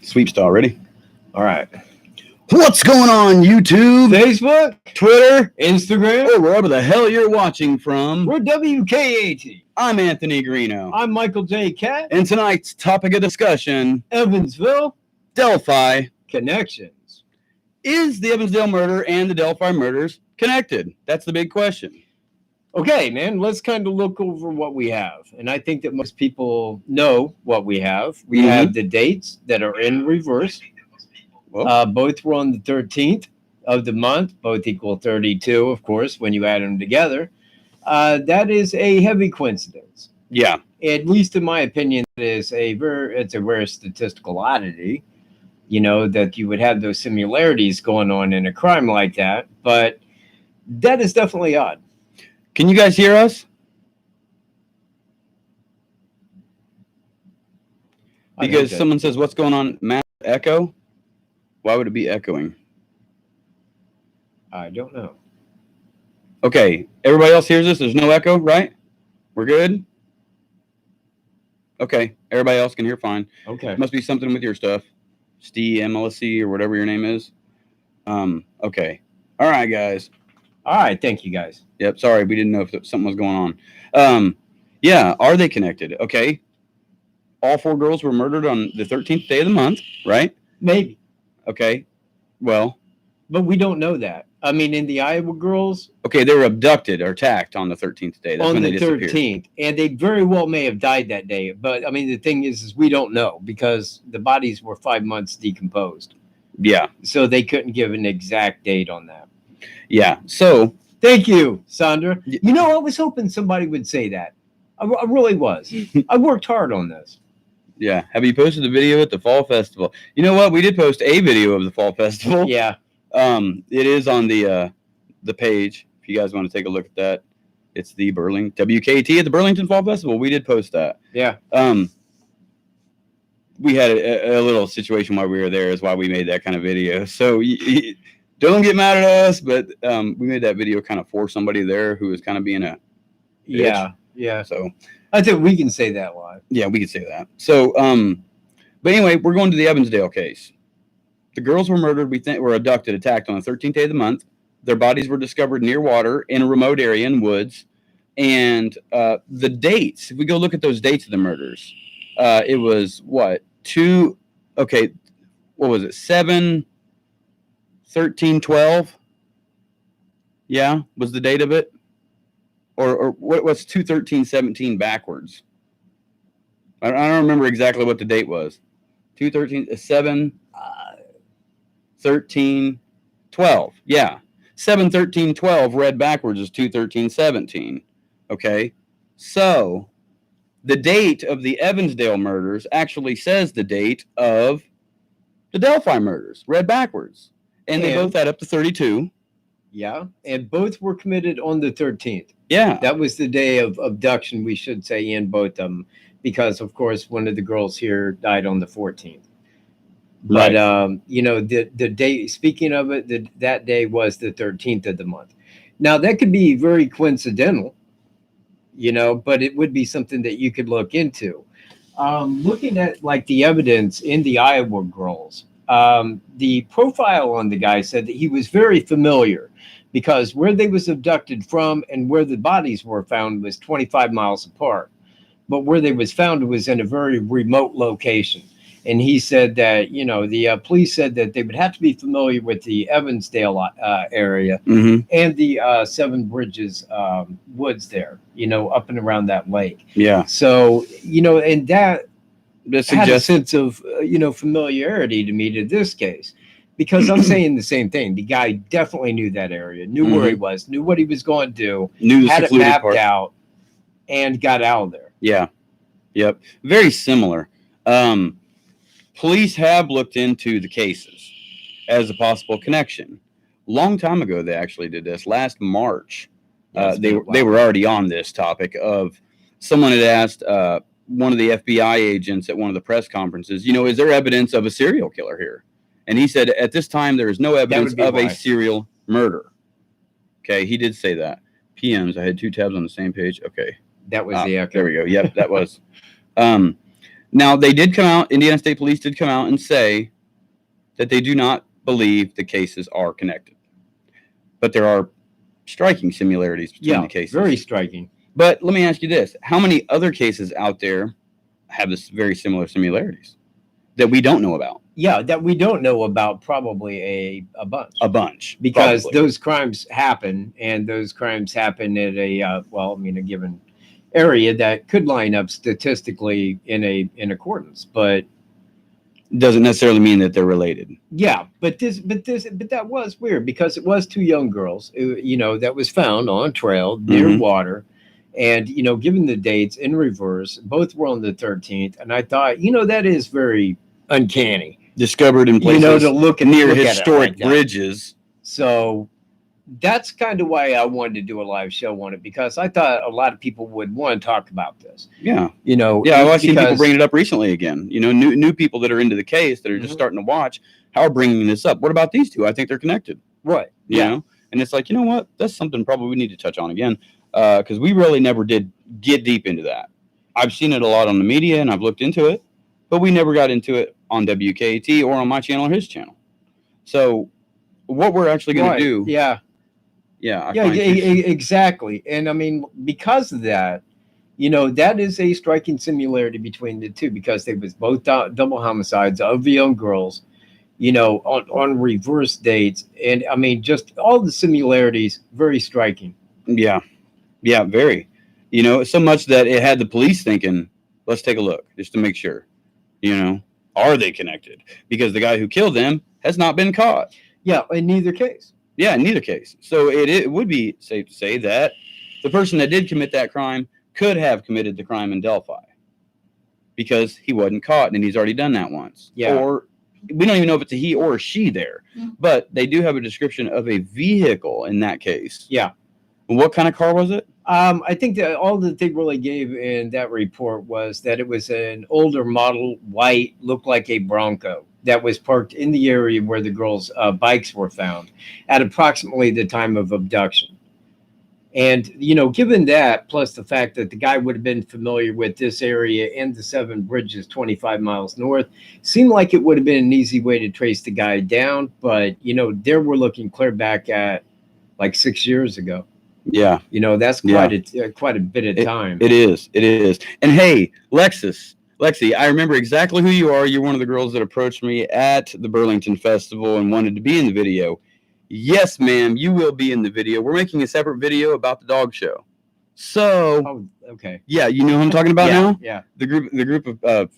Sweep style. Ready? All right. What's going on, YouTube, Facebook, Twitter, Instagram, or wherever the hell you're watching from? we're WKAT. I'm Anthony Greeno. I'm Michael J. Cat. And tonight's topic of discussion, Evansville Delphi. Connections. Is the Evansdale murder and the Delphi murders connected? That's the big question. Okay, man, let's kind of look over what we have. And I think that most people know what we have. We have the dates that are in reverse. Both were on the 13th of the month, both equal 32, of course, when you add them together. That is a heavy coincidence. Yeah. At least in my opinion, it's a rare statistical oddity, you know, that you would have those similarities going on in a crime like that. But that is definitely odd. Can you guys hear us? Because someone says, what's going on? Matt, echo? Why would it be echoing? I don't know. Okay. Everybody else hears this? There's no echo, right? We're good? Okay. Everybody else can hear fine. Okay. Must be something with your stuff. Steve, MLSC, or whatever your name is. Okay. All right, guys. All right. Thank you, guys. Yep. Sorry. We didn't know if something was going on. Yeah. Are they connected? Okay. All four girls were murdered on the 13th day of the month, right? Maybe. Okay. Well. But we don't know that. I mean, in the Iowa girls. Okay. They were abducted or attacked on the 13th day. That's on the 13th. And they very well may have died that day. But, I mean, the thing is we don't know because the bodies were 5 months decomposed. Yeah. So they couldn't give an exact date on that. Yeah. So. Thank you, Sandra. You know, I was hoping somebody would say that. I really was. I worked hard on this. Yeah. Have you posted the video at the Fall Festival? You know what? We did post a video of the Fall Festival. Yeah. It is on the page. If you guys want to take a look at that, it's the WKT at the Burlington Fall Festival. We did post that. Yeah. We had a little situation while we were there, is why we made that kind of video. So don't get mad at us, but we made that video kind of for somebody there who was kind of being a bitch. Yeah. So I think we can say that live. Yeah, we can say that. So, but anyway, we're going to the Evansdale case. The girls were murdered. We think were abducted, attacked on the 13th day of the month. Their bodies were discovered near water in a remote area in woods. And the dates, if we go look at those dates of the murders, it was what? What was it? 7, 13, 12? Yeah, was the date of it? Or what's 2/13/17 backwards? I don't remember exactly what the date was. 7, 13, 12. Yeah. 7, 13, 12 read backwards is 2/13/17. Okay. So the date of the Evansdale murders actually says the date of the Delphi murders read backwards. And they both add up to 32. Yeah. And both were committed on the 13th. Yeah. That was the day of abduction, we should say, in both of them, because, of course, one of the girls here died on the 14th. But, right. You know, the day, speaking of it, that day was the 13th of the month. Now, that could be very coincidental, you know, but it would be something that you could look into. Looking at, like, the evidence in the Iowa girls, the profile on the guy said that he was very familiar, because where they was abducted from and where the bodies were found was 25 miles apart. But where they was found was in a very remote location. And he said that, you know, the police said that they would have to be familiar with the Evansdale area and the Seven Bridges woods there, you know, up and around that lake. Yeah. So, you know, and that had a sense of, you know, familiarity to me to this case. Because I'm saying the same thing. The guy definitely knew that area, knew where he was, knew what he was going to do, had it mapped out, and got out of there. Yeah. Yep. Very similar. Police have looked into the cases as a possible connection. Long time ago, they actually did this. Last March, they were already on this topic of someone had asked one of the FBI agents at one of the press conferences, you know, is there evidence of a serial killer here? And he said, at this time, there is no evidence of a serial murder. Okay, he did say that. PMs, I had two tabs on the same page. Okay. That was the echo. There we go. Yep, that was. Now, they did come out, Indiana State Police did come out and say that they do not believe the cases are connected. But there are striking similarities between the cases. Very striking. But let me ask you this. How many other cases out there have this very similar similarities that we don't know about? Yeah, that we don't know about, probably a bunch. A bunch. Because probably. those crimes happen, and those crimes happen at a given area that could line up statistically in accordance, but doesn't necessarily mean that they're related. Yeah, but that was weird, because it was two young girls, that was found on trail near water, and given the dates in reverse, both were on the 13th, and I thought, that is very uncanny. Discovered in places to look near at historic bridges. So that's kind of why I wanted to do a live show on it, because I thought a lot of people would want to talk about this. Yeah. I've seen people bring it up recently again. New people that are into the case that are just starting to watch how are bringing this up. What about these two? I think they're connected. Right. You know? And it's like, you know what? That's something probably we need to touch on again, because we really never did get deep into that. I've seen it a lot on the media and I've looked into it, but we never got into it on WKT or on my channel or his channel. So what we're actually going to do. Exactly. And I mean, because of that, that is a striking similarity between the two, because they was both double homicides of young girls, on reverse dates. And I mean, just all the similarities, very striking. Yeah, very. So much that it had the police thinking, let's take a look just to make sure, are they connected? Because the guy who killed them has not been caught. Yeah, in neither case. Yeah, in neither case. So it would be safe to say that the person that did commit that crime could have committed the crime in Delphi, because he wasn't caught and he's already done that once. Yeah. Or we don't even know if it's a he or a she there, but they do have a description of a vehicle in that case. Yeah. And what kind of car was it? I think that all that they really gave in that report was that it was an older model, white, looked like a Bronco, that was parked in the area where the girls' bikes were found at approximately the time of abduction. And, given that, plus the fact that the guy would have been familiar with this area and the 7 bridges 25 miles north, seemed like it would have been an easy way to trace the guy down. But, there we're looking clear back at like 6 years ago. Yeah. That's quite a bit of time. It is. And hey, Lexi, I remember exactly who you are. You're one of the girls that approached me at the Burlington Festival and wanted to be in the video. Yes, ma'am, you will be in the video. We're making a separate video about the dog show. So, okay. Yeah, you know who I'm talking about now? Yeah. The group of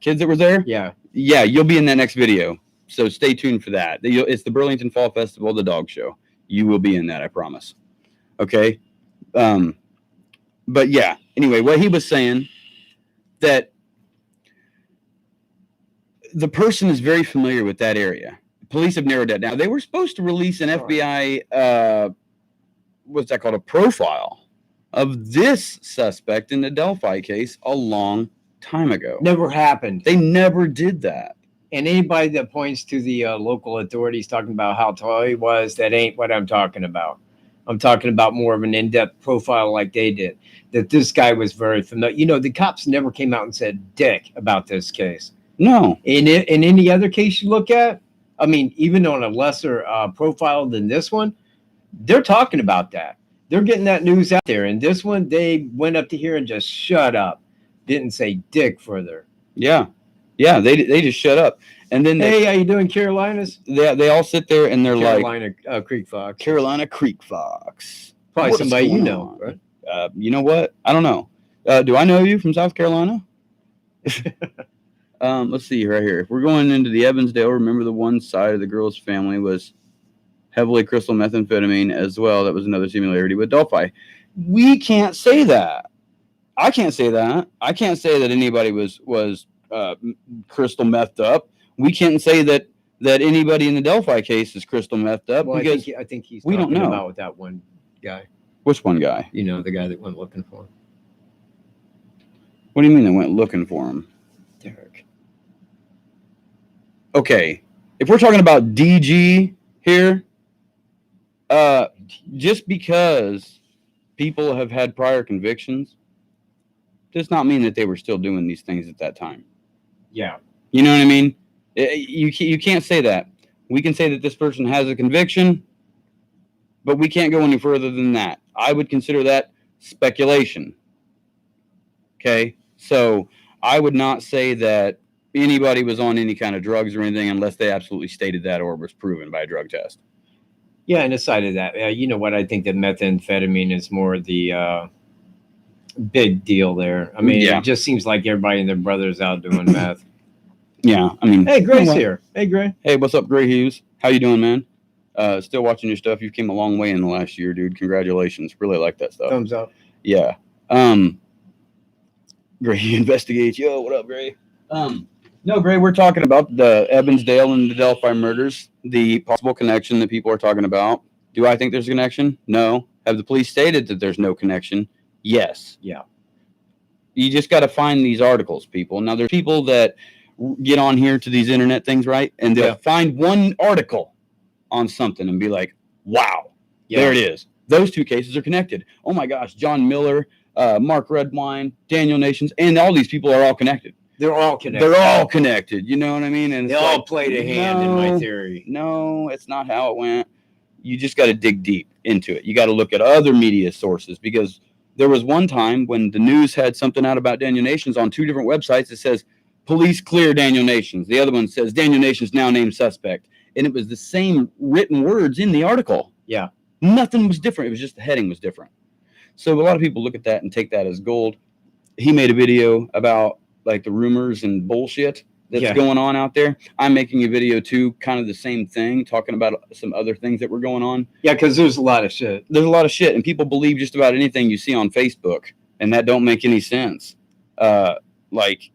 kids that were there? Yeah. Yeah, you'll be in that next video. So stay tuned for that. It's the Burlington Fall Festival, the dog show. You will be in that, I promise. Okay? But yeah, anyway, what he was saying, that the person is very familiar with that area. Police have narrowed that down. They were supposed to release an FBI, what's that called, a profile of this suspect in the Delphi case a long time ago. Never happened. They never did that. And anybody that points to the local authorities talking about how tall he was, that ain't what I'm talking about. I'm talking about more of an in-depth profile like they did, that this guy was very familiar. The cops never came out and said dick about this case. No. In any other case you look at, I mean, even on a lesser profile than this one, they're talking about that. They're getting that news out there. And this one, they went up to here and just shut up. Didn't say dick further. Yeah. They just shut up. And then hey, how you doing, Carolinas? They all sit there and they're Carolina Creek Fox. Carolina Creek Fox. Probably somebody you know, right? You know what? I don't know. Do I know you from South Carolina? Let's see right here. If we're going into the Evansdale, remember the one side of the girl's family was heavily crystal methamphetamine as well. That was another similarity with Delphi. We can't say that. I can't say that. I can't say that anybody was crystal methed up. We can't say that anybody in the Delphi case is crystal methed up, because I think he's we don't know about that one guy. Which one guy? The guy that went looking for him. What do you mean they went looking for him? Derek. Okay, if we're talking about DG here, just because people have had prior convictions does not mean that they were still doing these things at that time. Yeah. You know what I mean? You can't say that. We can say that this person has a conviction, but we can't go any further than that. I would consider that speculation. Okay? So I would not say that anybody was on any kind of drugs or anything unless they absolutely stated that or was proven by a drug test. Yeah, and aside of that, you know what? I think that methamphetamine is more the big deal there. I mean, Yeah. it just seems like everybody and their brother's out doing meth. Yeah, I mean, Hey, you know Gray's what? here. Hey, Gray. Hey, what's up, Gray Hughes? How you doing, man? Still watching your stuff. You came a long way in the last year, dude. Congratulations. Really like that stuff. Thumbs up. Yeah. Gray investigates. Yo, what up, Gray? No, Gray, we're talking about the Evansdale and the Delphi murders, the possible connection that people are talking about. Do I think there's a connection? No. Have the police stated that there's no connection? Yes. Yeah. You just got to find these articles, people. Now, there's people that get on here to these internet things, right? And they'll find one article on something and be like, wow, there it is. Those two cases are connected. Oh my gosh, John Miller, Mark Redwine, Daniel Nations, and all these people are all connected. They're all connected. They're all connected. You know what I mean? And they all played a hand in my theory. No, it's not how it went. You just got to dig deep into it. You got to look at other media sources, because there was one time when the news had something out about Daniel Nations on two different websites. It says, police clear Daniel Nations. The other one says, Daniel Nations now named suspect. And it was the same written words in the article. Yeah. Nothing was different. It was just the heading was different. So a lot of people look at that and take that as gold. He made a video about like the rumors and bullshit that's going on out there. I'm making a video too, kind of the same thing, talking about some other things that were going on. Yeah, because there's a lot of shit. There's a lot of shit, and people believe just about anything you see on Facebook, and that don't make any sense. Like,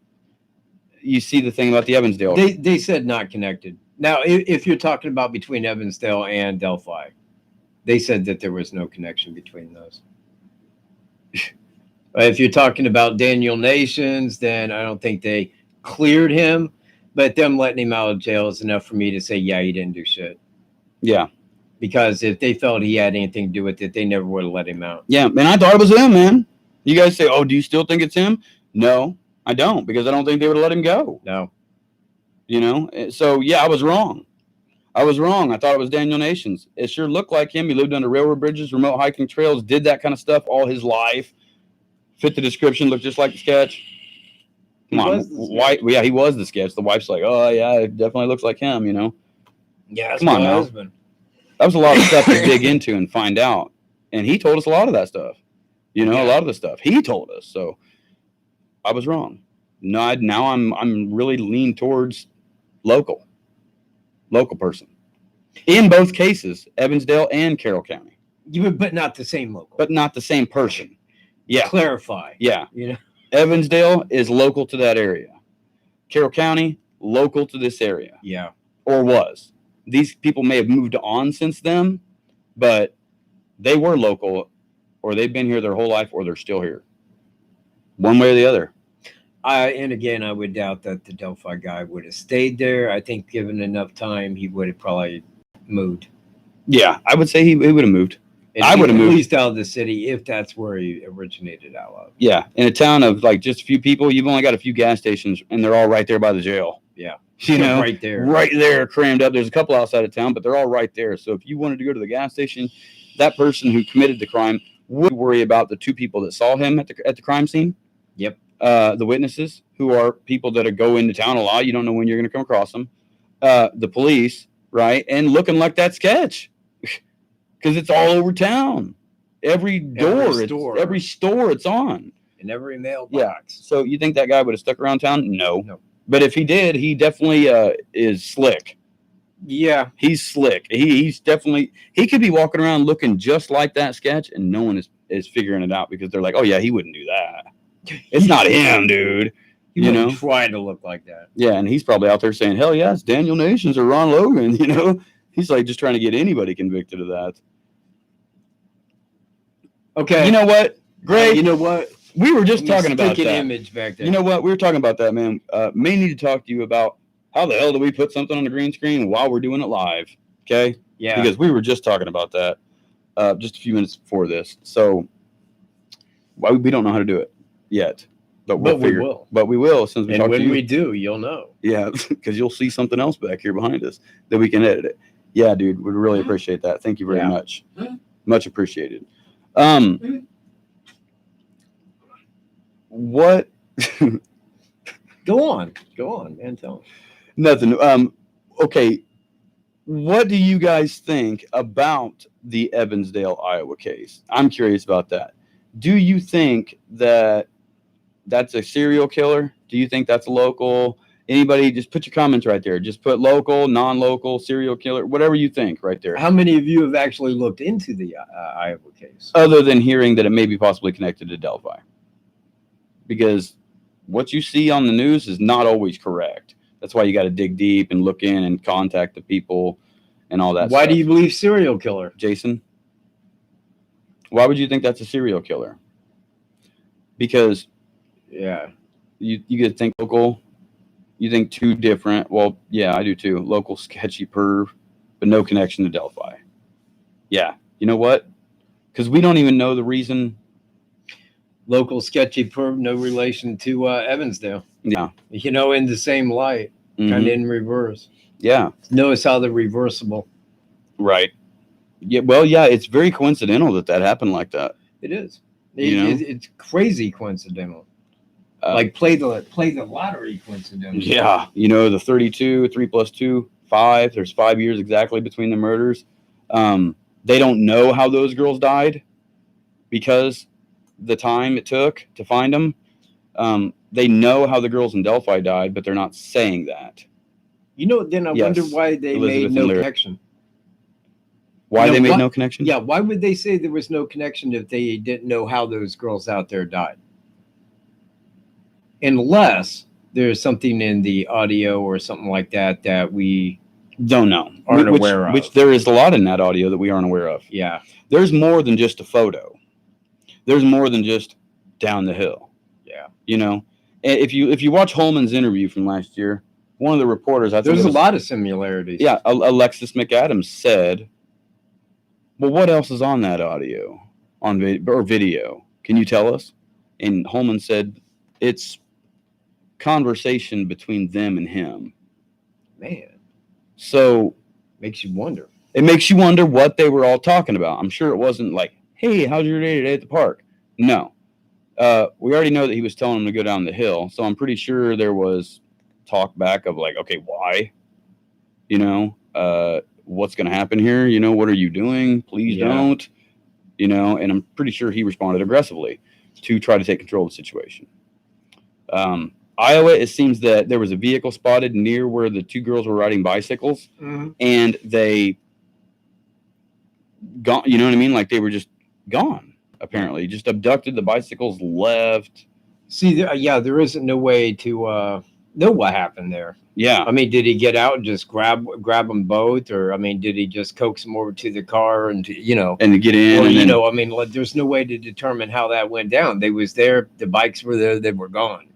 you see the thing about the Evansdale. They said not connected. Now, if you're talking about between Evansdale and Delphi, they said that there was no connection between those. If you're talking about Daniel Nations, then I don't think they cleared him, but them letting him out of jail is enough for me to say, yeah, he didn't do shit. Yeah. Because if they felt he had anything to do with it, they never would have let him out. Yeah, and I thought it was him, man. You guys say, oh, do you still think it's him? No, I don't, because I don't think they would have let him go. No. You know? So, yeah, I was wrong. I thought it was Daniel Nations. It sure looked like him. He lived under railroad bridges, remote hiking trails, did that kind of stuff all his life. Fit the description, looked just like the sketch. Come on. White, yeah, he was the sketch. The wife's like, oh, yeah, it definitely looks like him, you know? Yeah, that's come on my now. husband. That was a lot of stuff to dig into and find out. And he told us a lot of that stuff. You know, a lot of the stuff. He told us. So I was wrong. No, now I'm really lean towards local person. In both cases, Evansdale and Carroll County. But not the same local. But not the same person. Yeah. Clarify. Yeah. You know, Evansdale is local to that area. Carroll County, local to this area. Yeah. Or was. These people may have moved on since then, but they were local, or they've been here their whole life, or they're still here. One way or the other. And again, I would doubt that the Delphi guy would have stayed there. I think given enough time, he would have probably moved. Yeah, I would say he would have moved. I would have moved. At least out of the city, if that's where he originated out of. Yeah, in a town of like just a few people, you've only got a few gas stations, and they're all right there by the jail. Yeah. You know, right there, crammed up. There's a couple outside of town, but they're all right there. So if you wanted to go to the gas station, that person who committed the crime would worry about the two people that saw him at the crime scene. Yep. The witnesses, who are people that go into town a lot. You don't know when you're going to come across them. The police, right? And looking like that sketch, because it's all over town. Every door, every store it's on. In every mailbox. Yeah. So you think that guy would have stuck around town? No. But if he did, he definitely is slick. Yeah. He's slick. He's definitely, he could be walking around looking just like that sketch, and no one is figuring it out, because they're like, oh yeah, he wouldn't do that. It's not him, dude. You know, try to look like that. Yeah, and he's probably out there saying, hell yeah, it's Daniel Nations or Ron Logan. You know, he's like just trying to get anybody convicted of that. Okay. You know what, Gray? You know what? We were just talking about that. Image back there. You know what? We were talking about that, man. May need to talk to you about how the hell do we put something on the green screen while we're doing it live? Okay. Yeah. Because we were just talking about that just a few minutes before this. So we don't know how to do it yet. But we'll we figure. will. But we will as soon as we And talk to when you. we do, you'll know. Yeah, because you'll see something else back here behind us that we can edit it. Yeah, dude, we'd really appreciate that. Thank you very Yeah. much. Much appreciated. What? Go on, man. Tell me. Nothing. Okay. What do you guys think about the Evansdale, Iowa case? I'm curious about that. Do you think that that's a serial killer? Do you think that's a local? Anybody, just put your comments right there. Just put local, non-local, serial killer, whatever you think right there. How many of you have actually looked into the Iowa case? Other than hearing that it may be possibly connected to Delphi. Because what you see on the news is not always correct. That's why you got to dig deep and look in and contact the people and all that Why stuff. do you believe serial killer? Jason? Why would you think that's a serial killer? Because Yeah. you get to think local. You think two different. Well, yeah, I do too. Local sketchy perv, but no connection to Delphi. Yeah. You know what? Because we don't even know the reason. Local sketchy perv, no relation to Evansdale. Yeah. You know, in the same light, kind of in reverse. Yeah. Notice how they're reversible. Right. Yeah. Well, yeah, it's very coincidental that happened like that. It is. You know? It's crazy coincidental. Like play the lottery coincidental. Yeah. You know, the 32, 3 + 2, 5. There's 5 years exactly between the murders. They don't know how those girls died because the time it took to find them. They know how the girls in Delphi died, but they're not saying that. You know, then I wonder why they made no connection. Why they made no connection? Yeah, why would they say there was no connection if they didn't know how those girls out there died? Unless there's something in the audio or something like that we don't know, aren't aware of. Which there is a lot in that audio that we aren't aware of. Yeah. There's more than just a photo. There's more than just down the hill. Yeah. You know, if you watch Holman's interview from last year, one of the reporters, there's a lot of similarities. Yeah, Alexis McAdams said, "Well, what else is on that audio, or video? Can you tell us?" And Holman said, "It's conversation between them and him." Man. So makes you wonder. It makes you wonder what they were all talking about. I'm sure it wasn't like, "Hey, how's your day today at the park?" No. We already know that he was telling them to go down the hill. So I'm pretty sure there was talk back of like, okay, why? You know, what's going to happen here? You know, what are you doing? Please don't. You know, and I'm pretty sure he responded aggressively to try to take control of the situation. Iowa, it seems that there was a vehicle spotted near where the two girls were riding bicycles, and they gone. You know what I mean? Like they were just gone. Apparently, just abducted. The bicycles left. See, there isn't no way to know what happened there. Yeah, I mean, did he get out and just grab them both, or I mean, did he just coax them over to the car and and get in? Or I mean, there's no way to determine how that went down. They was there, the bikes were there, they were gone.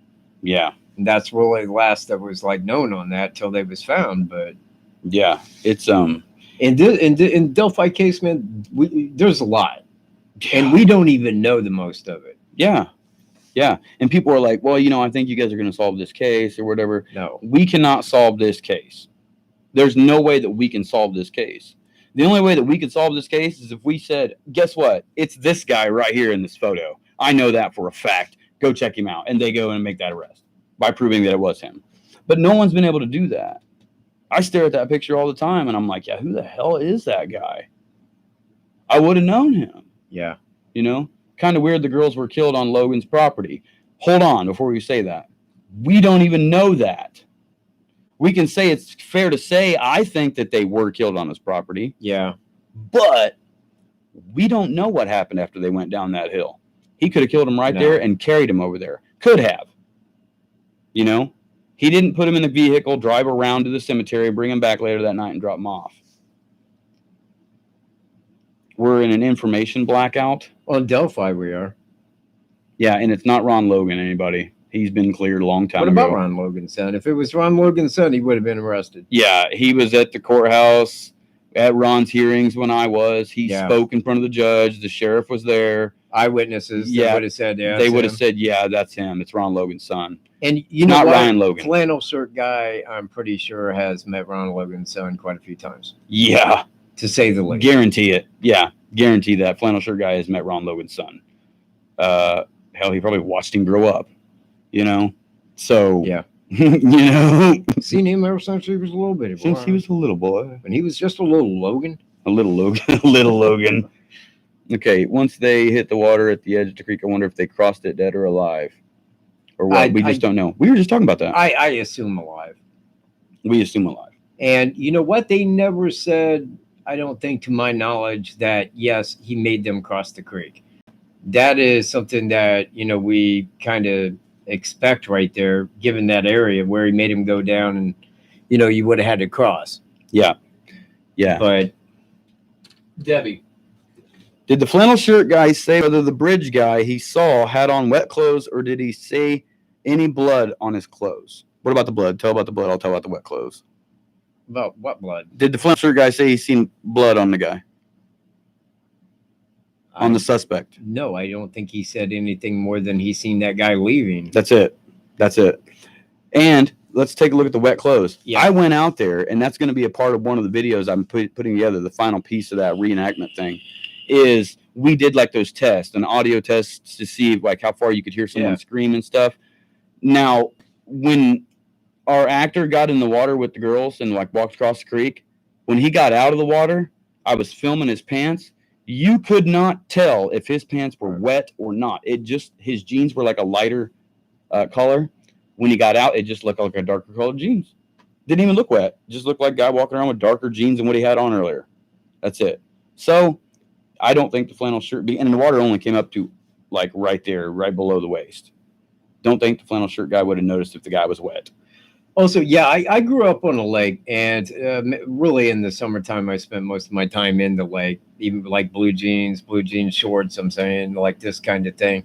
Yeah, and that's really the last that was like known on that till they was found. But yeah, it's in Delphi case, man, there's a lot, and we don't even know the most of it. Yeah. Yeah. And people are like, well, I think you guys are going to solve this case or whatever. No. We cannot solve this case. There's no way that we can solve this case. The only way that we could solve this case is if we said, guess what? It's this guy right here in this photo. I know that for a fact. Go check him out. And they go and make that arrest by proving that it was him. But no one's been able to do that. I stare at that picture all the time and I'm like, yeah, who the hell is that guy? I would have known him. Yeah. Kind of weird the girls were killed on Logan's property. Hold on before we say that. We don't even know that. We can say it's fair to say I think that they were killed on his property. Yeah. But we don't know what happened after they went down that hill. He could have killed him there and carried him over there. Could have. He didn't put him in the vehicle, drive around to the cemetery, bring him back later that night and drop him off. We're in an information blackout. On Delphi, we are. Yeah, and it's not Ron Logan, anybody. He's been cleared a long time ago. What about Ron Logan's son? If it was Ron Logan's son, he would have been arrested. Yeah, he was at the courthouse at Ron's hearings when I was. He spoke in front of the judge. The sheriff was there. eyewitnesses that would have said, yeah, they would have said, yeah, that's him. It's Ron Logan's son. And you know Not what? Ryan Logan. Flannel shirt guy, I'm pretty sure has met Ron Logan's son quite a few times. Yeah. To say the least. Guarantee it. Yeah. Guarantee that flannel shirt guy has met Ron Logan's son. Hell, he probably watched him grow up, you know? So, yeah. You know? Seen him ever since he was a little bitty boy. Since he was a little boy. When he was just a little Logan. A little Logan. A little Logan. Okay, once they hit the water at the edge of the creek, I wonder if they crossed it dead or alive. Or what? We just don't know. We were just talking about that. I assume alive. We assume alive. And you know what? They never said, I don't think to my knowledge, that yes, he made them cross the creek. That is something that, you know, we kind of expect right there, given that area where he made him go down and, you know, you would have had to cross. Yeah. Yeah. But Debbie. Did the flannel shirt guy say whether the bridge guy he saw had on wet clothes, or did he say any blood on his clothes? What about the blood? Tell about the blood. I'll tell about the wet clothes. About what blood? Did the flannel shirt guy say he's seen blood on the guy? On the suspect? No, I don't think he said anything more than he seen that guy leaving. That's it. That's it. And let's take a look at the wet clothes. Yeah. I went out there, and that's going to be a part of one of the videos I'm putting together, the final piece of that reenactment thing. Is we did like those tests, an audio tests to see like how far you could hear someone scream and stuff. Now, when our actor got in the water with the girls and like walked across the creek, when he got out of the water, I was filming his pants. You could not tell if his pants were wet or not. It just, his jeans were like a lighter color. When he got out, it just looked like a darker colored jeans. Didn't even look wet. Just looked like a guy walking around with darker jeans than what he had on earlier. That's it. So I don't think the flannel shirt and the water only came up to like right there, right below the waist. Don't think the flannel shirt guy would have noticed if the guy was wet. Also, yeah, I grew up on a lake, and really in the summertime, I spent most of my time in the lake, even like blue jeans shorts, I'm saying, like this kind of thing.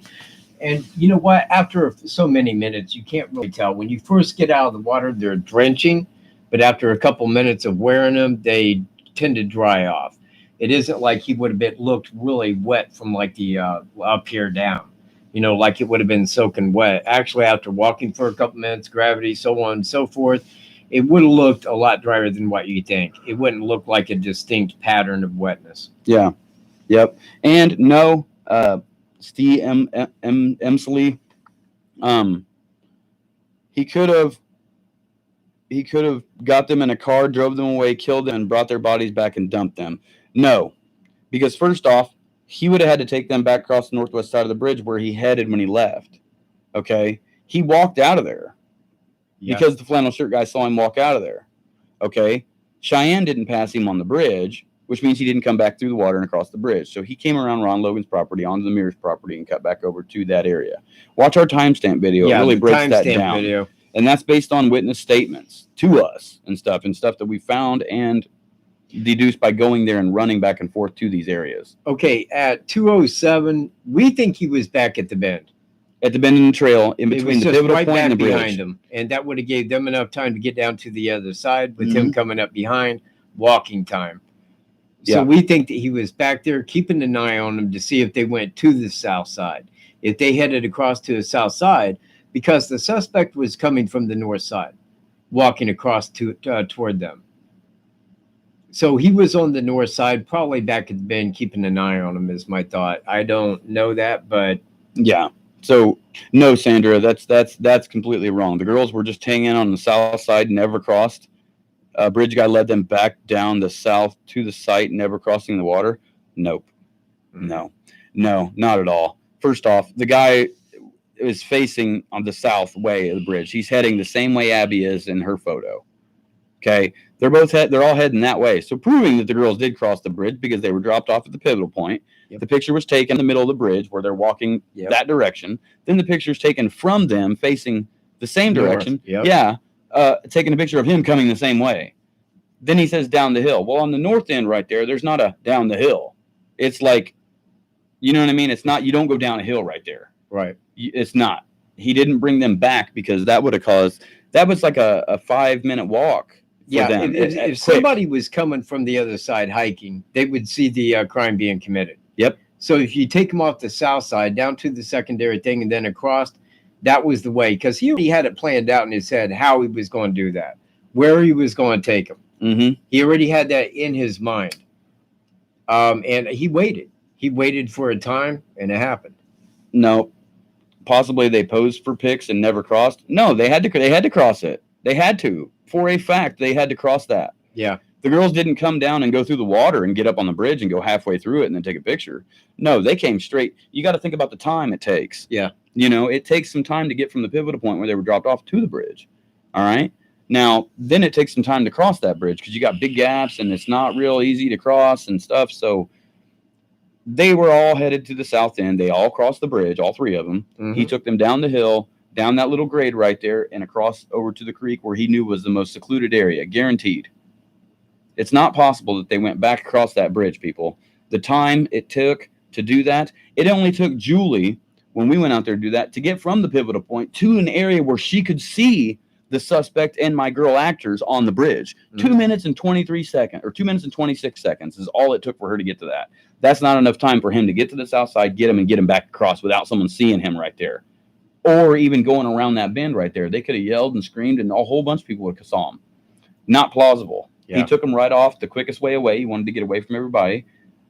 And you know what? After so many minutes, you can't really tell. When you first get out of the water, they're drenching, but after a couple minutes of wearing them, they tend to dry off. It isn't like he would have looked really wet from like the up here down, you know, like it would have been soaking wet. Actually, after walking for a couple minutes, gravity, so on and so forth, it would have looked a lot drier than what you think. It wouldn't look like a distinct pattern of wetness. Yeah. Yep. And no, Steve Emsley, he could have got them in a car, drove them away, killed them, and brought their bodies back and dumped them. No, because first off, he would have had to take them back across the northwest side of the bridge where he headed when he left. Okay. He walked out of there because the flannel shirt guy saw him walk out of there. Okay. Cheyenne didn't pass him on the bridge, which means he didn't come back through the water and across the bridge. So he came around Ron Logan's property onto the Mears property and cut back over to that area. Watch our timestamp video. It really breaks that down. Video. And that's based on witness statements to us and stuff that we found and deduced by going there and running back and forth to these areas. Okay, at 2:07, we think he was back at the bend. At the bend in the trail, in between the pivotal point and the bridge. Behind him, and that would have gave them enough time to get down to the other side with him coming up behind, walking time. So we think that he was back there keeping an eye on them to see if they went to the south side. If they headed across to the south side, because the suspect was coming from the north side, walking across toward them. So he was on the north side, probably back at the bend, keeping an eye on him is my thought. I don't know that, but yeah. So no, Sandra, that's completely wrong. The girls were just hanging on the south side, never crossed. Bridge guy led them back down the south to the site, never crossing the water. Nope. No, not at all. First off, the guy is facing on the south way of the bridge. He's heading the same way Abby is in her photo. Okay. They're all heading that way. So proving that the girls did cross the bridge because they were dropped off at the pivotal point. Yep. The picture was taken in the middle of the bridge where they're walking that direction. Then the picture is taken from them facing the same direction. Yep. Yeah. Taking a picture of him coming the same way. Then he says down the hill. Well, on the north end right there's not a down the hill. It's like, you know what I mean? It's not, you don't go down a hill right there. Right. It's not. He didn't bring them back because that would have caused, that was like a 5-minute walk. Yeah, if somebody was coming from the other side hiking, they would see the crime being committed. Yep. So if you take him off the south side down to the secondary thing and then across, that was the way, because he already had it planned out in his head how he was going to do that, where he was going to take him. Mm-hmm. He already had that in his mind. And he waited. He waited for a time, and it happened. No, possibly they posed for pics and never crossed. No, they had to cross it. They had to. For a fact, they had to cross that. Yeah. The girls didn't come down and go through the water and get up on the bridge and go halfway through it and then take a picture. No, they came straight. You got to think about the time it takes. Yeah. You know, it takes some time to get from the pivotal point where they were dropped off to the bridge. All right. Now, then it takes some time to cross that bridge because you got big gaps and it's not real easy to cross and stuff. So they were all headed to the south end. They all crossed the bridge, all three of them. Mhm. He took them down the hill, down that little grade right there, and across over to the creek where he knew was the most secluded area, guaranteed. It's not possible that they went back across that bridge, people. The time it took to do that, it only took Julie, when we went out there to do that, to get from the pivotal point to an area where she could see the suspect and my girl actors on the bridge. Mhm. 2 minutes and 23 seconds, or 2 minutes and 26 seconds is all it took for her to get to that. That's not enough time for him to get to the south side, get him back across without someone seeing him right there. Or even going around that bend right there. They could have yelled and screamed and a whole bunch of people would have saw him. Not plausible. Yeah. He took him right off the quickest way away. He wanted to get away from everybody.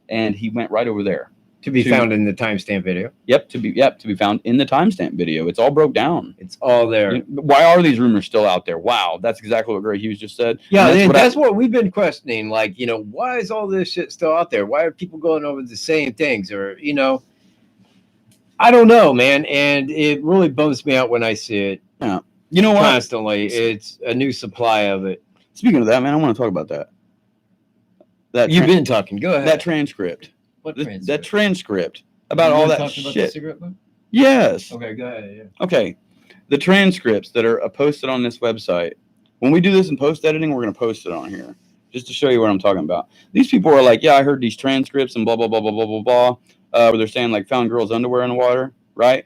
And he went right over there. To be found in the timestamp video. Yep, to be found in the timestamp video. It's all broke down. It's all there. Why are these rumors still out there? Wow, that's exactly what Gray Hughes just said. Yeah, And that's what we've been questioning. Like, you know, why is all this shit still out there? Why are people going over the same things? Or, you know, I don't know, man. And it really bums me out when I see it. Yeah. You know what? Constantly. It's a new supply of it. Speaking of that, man, I want to talk about that. You've been talking. Go ahead. That transcript. What That transcript about all that talking about shit. the cigarette book? Yes. Okay, go ahead. Yeah. Okay. The transcripts that are posted on this website. When we do this in post editing, we're going to post it on here just to show you what I'm talking about. These people are like, yeah, I heard these transcripts and blah, blah, blah, blah, blah, blah, blah. Where they're saying like found girls' underwear in the water, right?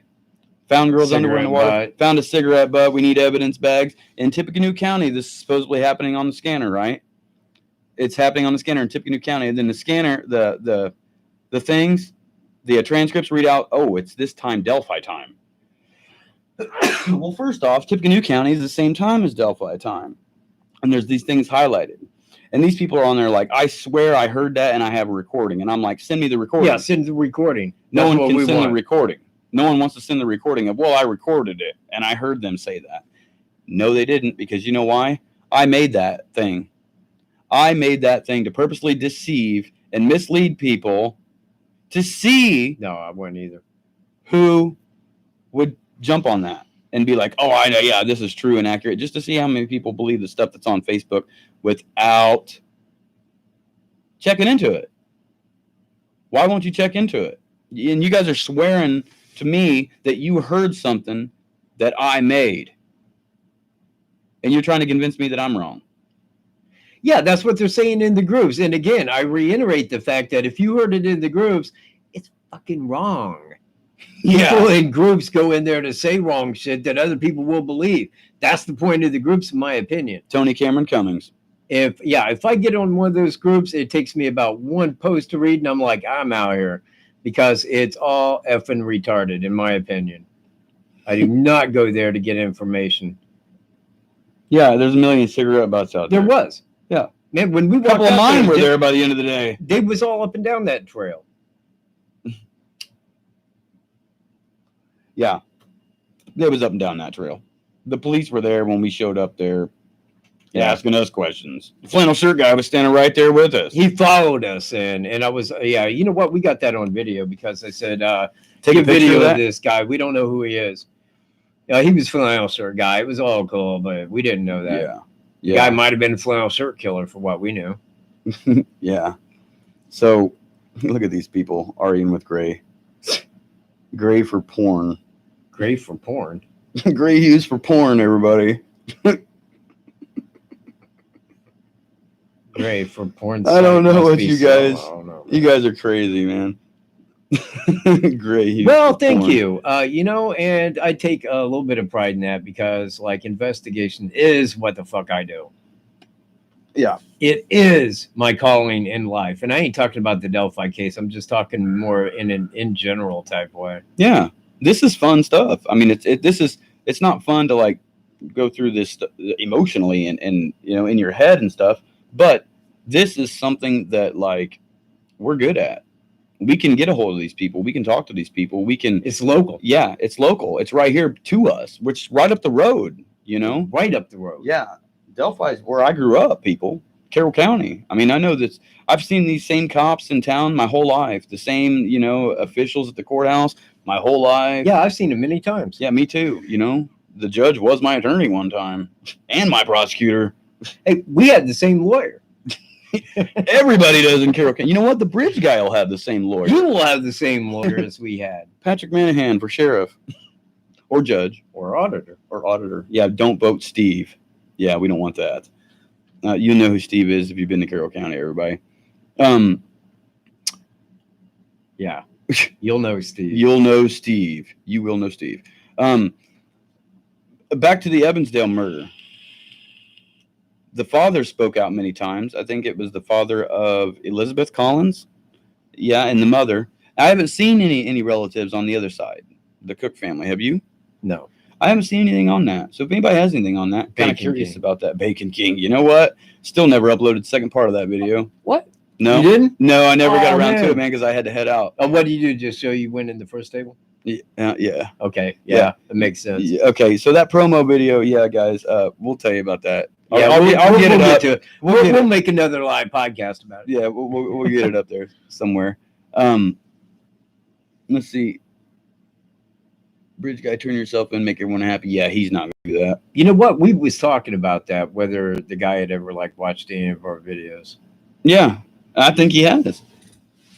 Found girls' underwear in the water. Butt. Found a cigarette butt. We need evidence bags. In Tippecanoe County, this is supposedly happening on the scanner, right? It's happening on the scanner in Tippecanoe County. And then the scanner, the things, the transcripts read out, oh, it's this time Delphi time. Well, first off, Tippecanoe County is the same time as Delphi time. And there's these things highlighted. And these people are on there like, I swear I heard that and I have a recording. And I'm like, send me the recording. Yeah, send the recording. No That's one what can we send want. the recording. No one wants to send the recording of, well, I recorded it and I heard them say that. No, they didn't, because you know why? I made that thing. I made that thing to purposely deceive and mislead people to see No, I wouldn't either. who would jump on that and be like, oh, I know, yeah, this is true and accurate, just to see how many people believe the stuff that's on Facebook without checking into it. Why won't you check into it? And you guys are swearing to me that you heard something that I made. And you're trying to convince me that I'm wrong. Yeah, that's what they're saying in the groups. And again, I reiterate the fact that if you heard it in the groups, it's fucking wrong. People in groups go in there to say wrong shit that other people will believe. That's the point of the groups, in my opinion. Tony Cameron Cummings. If I get on one of those groups, it takes me about one post to read, and I'm like, I'm out here, because it's all effing retarded, in my opinion. I do not go there to get information. Yeah, there's a million cigarette butts out there. There was. Yeah. Man, when we A couple walked of out mine there, were there by the end of the day. they was all up and down that trail. Yeah. It was up and down that trail. The police were there when we showed up there, asking us questions. The flannel shirt guy was standing right there with us. He followed us, and I was, you know what? We got that on video because I said, Take take a a picture video of of that? this guy. We don't know who he is. He was a flannel shirt guy. It was all cool, but we didn't know that. Yeah. The guy might have been a flannel shirt killer for what we knew. Yeah. So look at these people arguing with Gray. Gray for porn. Great for porn. Gray Hughes for porn, everybody. Great for porn. I don't know Must what be you so- guys- I don't know. You guys are crazy, man. Gray Hughes. Well, for thank porn. you. You know, and I take a little bit of pride in that because, like, investigation is what the fuck I do. Yeah. It is my calling in life. And I ain't talking about the Delphi case. I'm just talking more in an in general type way. Yeah. This is fun stuff. I mean, it's not fun to like go through this emotionally and you know, in your head and stuff, but this is something that like we're good at. We can get a hold of these people. We can talk to these people. We can. It's local. Yeah, it's local. It's right here to us, which right up the road. You know, Right up the road. yeah. Delphi is where I grew up. People, Carroll County. I mean, I know that I've seen these same cops in town my whole life. The same, you know, officials at the courthouse my whole life. Yeah, I've seen it many times. Yeah, me too. You know, the judge was my attorney one time, and my prosecutor. Hey, we had the same lawyer. Everybody does in Carroll County. You know what? The bridge guy will have the same lawyer. You will have the same lawyer as we had. Patrick Manahan for sheriff, or judge, Or auditor. or auditor. Yeah, don't vote Steve. Yeah, we don't want that. You know who Steve is if you've been to Carroll County, everybody. Yeah. You'll know Steve. You'll know Steve. You will know Steve. Back to the Evansdale murder. The father spoke out many times. I think it was the father of Elizabeth Collins. Yeah, and the mother. I haven't seen any relatives on the other side, the Cook family. Have you? No. I haven't seen anything on that. So if anybody has anything on that, kind of Bacon curious King. about that Bacon King. You know what? Still never uploaded the second part of that video. What? No, You didn't? no, I never got Oh, around to man. it, man, because I had to head out. What do you do? Just show you win in the first table? Yeah. Okay. Yeah. Yeah. It makes sense. Yeah, okay, so that promo video, yeah, guys, we'll tell you about that. Yeah, I'll get it up. to it. We'll get We'll it. make another live podcast about it. Yeah, we'll get it up there somewhere. Let's see. Bridge guy, turn yourself in, make everyone happy. Yeah, he's not gonna do that. You know what? We was talking about that, whether the guy had ever like watched any of our videos. Yeah, I think he has.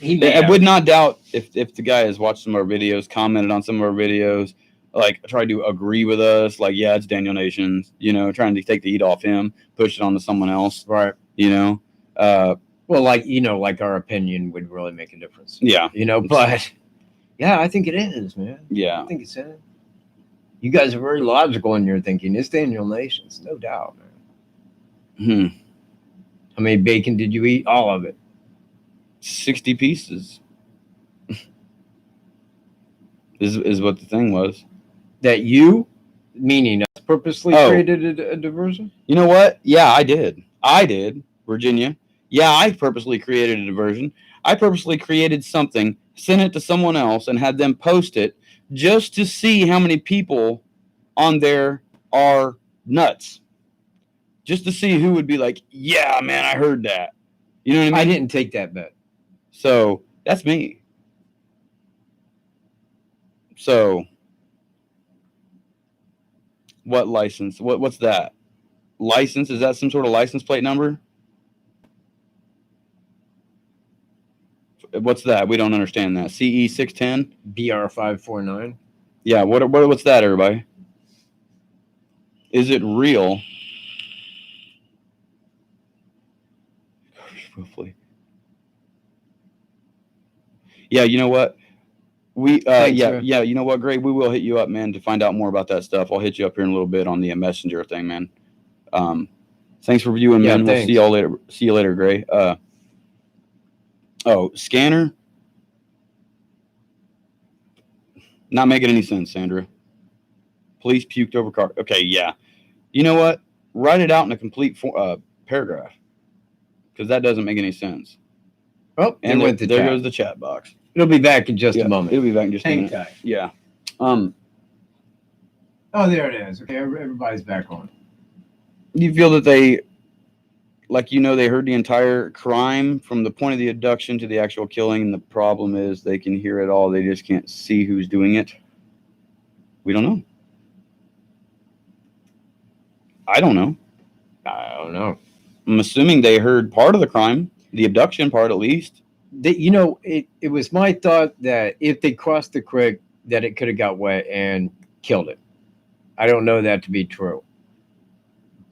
He I would not doubt if the guy has watched some of our videos, commented on some of our videos, like tried to agree with us, like, yeah, it's Daniel Nations, you know, trying to take the heat off him, push it onto someone else, Right. you know. Well, like, you know, like our opinion would really make a difference. Yeah, You know, but yeah, I think it is, man. yeah. I think it's in. You guys are very logical in your thinking. It's Daniel Nations, no doubt, man. How many bacon did you eat? All of it. 60 pieces is what the thing was. That you, meaning us, purposely Oh. created a diversion? You know what? Yeah, I did, Virginia. Yeah, I purposely created a diversion. I purposely created something, sent it to someone else, and had them post it just to see how many people on there are nuts. Just to see who would be like, yeah, man, I heard that. You know what I mean? I didn't take that bet. So that's me. So what license? What's that? License? Is that some sort of license plate number? What's that? We don't understand that. CE 610? BR549. Yeah, what's that, everybody? Is it real? Roughly. Yeah, you know what? We Thanks, yeah, man. you know what, Greg? We will hit you up, man, to find out more about that stuff. I'll hit you up here in a little bit on the messenger thing, man. Thanks for viewing, Yeah, man. We'll thanks. see y'all later. See you later, Gray. Scanner. Not making any sense, Sandra. Police puked over car. Okay, yeah. You know what? Write it out in a complete paragraph, because that doesn't make any sense. Oh, And went there goes the chat box. It'll be back in just Yeah, a moment. It'll be back in just a Hang minute. tight. Yeah. Oh, there it is. Okay, everybody's back on. You feel that they, like, you know, they heard the entire crime from the point of the abduction to the actual killing, and the problem is they can hear it all. They just can't see who's doing it. We don't know. I don't know. I don't know. I'm assuming they heard part of the crime, the abduction part at least. You know, it was my thought that if they crossed the creek, that it could have got wet and killed it. I don't know that to be true.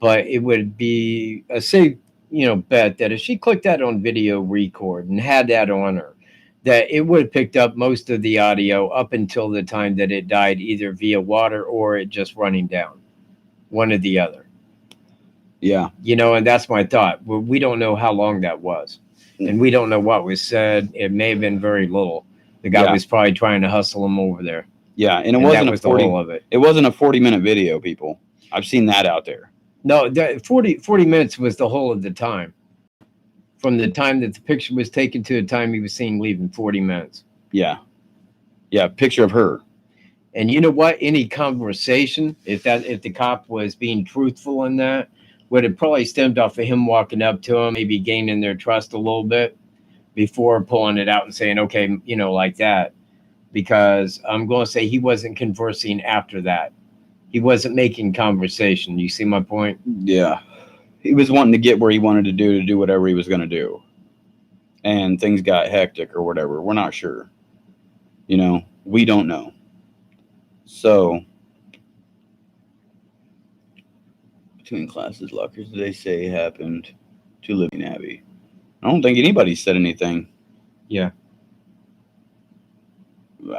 But it would be a safe, you know, bet that if she clicked that on video record and had that on her, that it would have picked up most of the audio up until the time that it died, either via water or it just running down. One or the other. Yeah. You know, and that's my thought. Well, we don't know how long that was, and we don't know what was said. It may have been very little. The guy Yeah. was probably trying to hustle him over there. Yeah, and it And wasn't that a was 40. the whole of it. It wasn't a 40-minute video, people. I've seen that out there. No, the 40 minutes was the whole of the time. From the time that the picture was taken to the time he was seen leaving, 40 minutes. Yeah. Yeah, picture of her. And you know what? Any conversation, if the cop was being truthful in that, would have probably stemmed off of him walking up to him, maybe gaining their trust a little bit before pulling it out and saying, okay, you know, like that. Because I'm going to say he wasn't conversing after that. He wasn't making conversation. You see my point? Yeah. He was wanting to get where he wanted to do whatever he was going to do. And things got hectic or whatever. We're not sure. You know, we don't know. So, between classes lockers, they say happened to Living Abbey. I don't think anybody said anything. Yeah.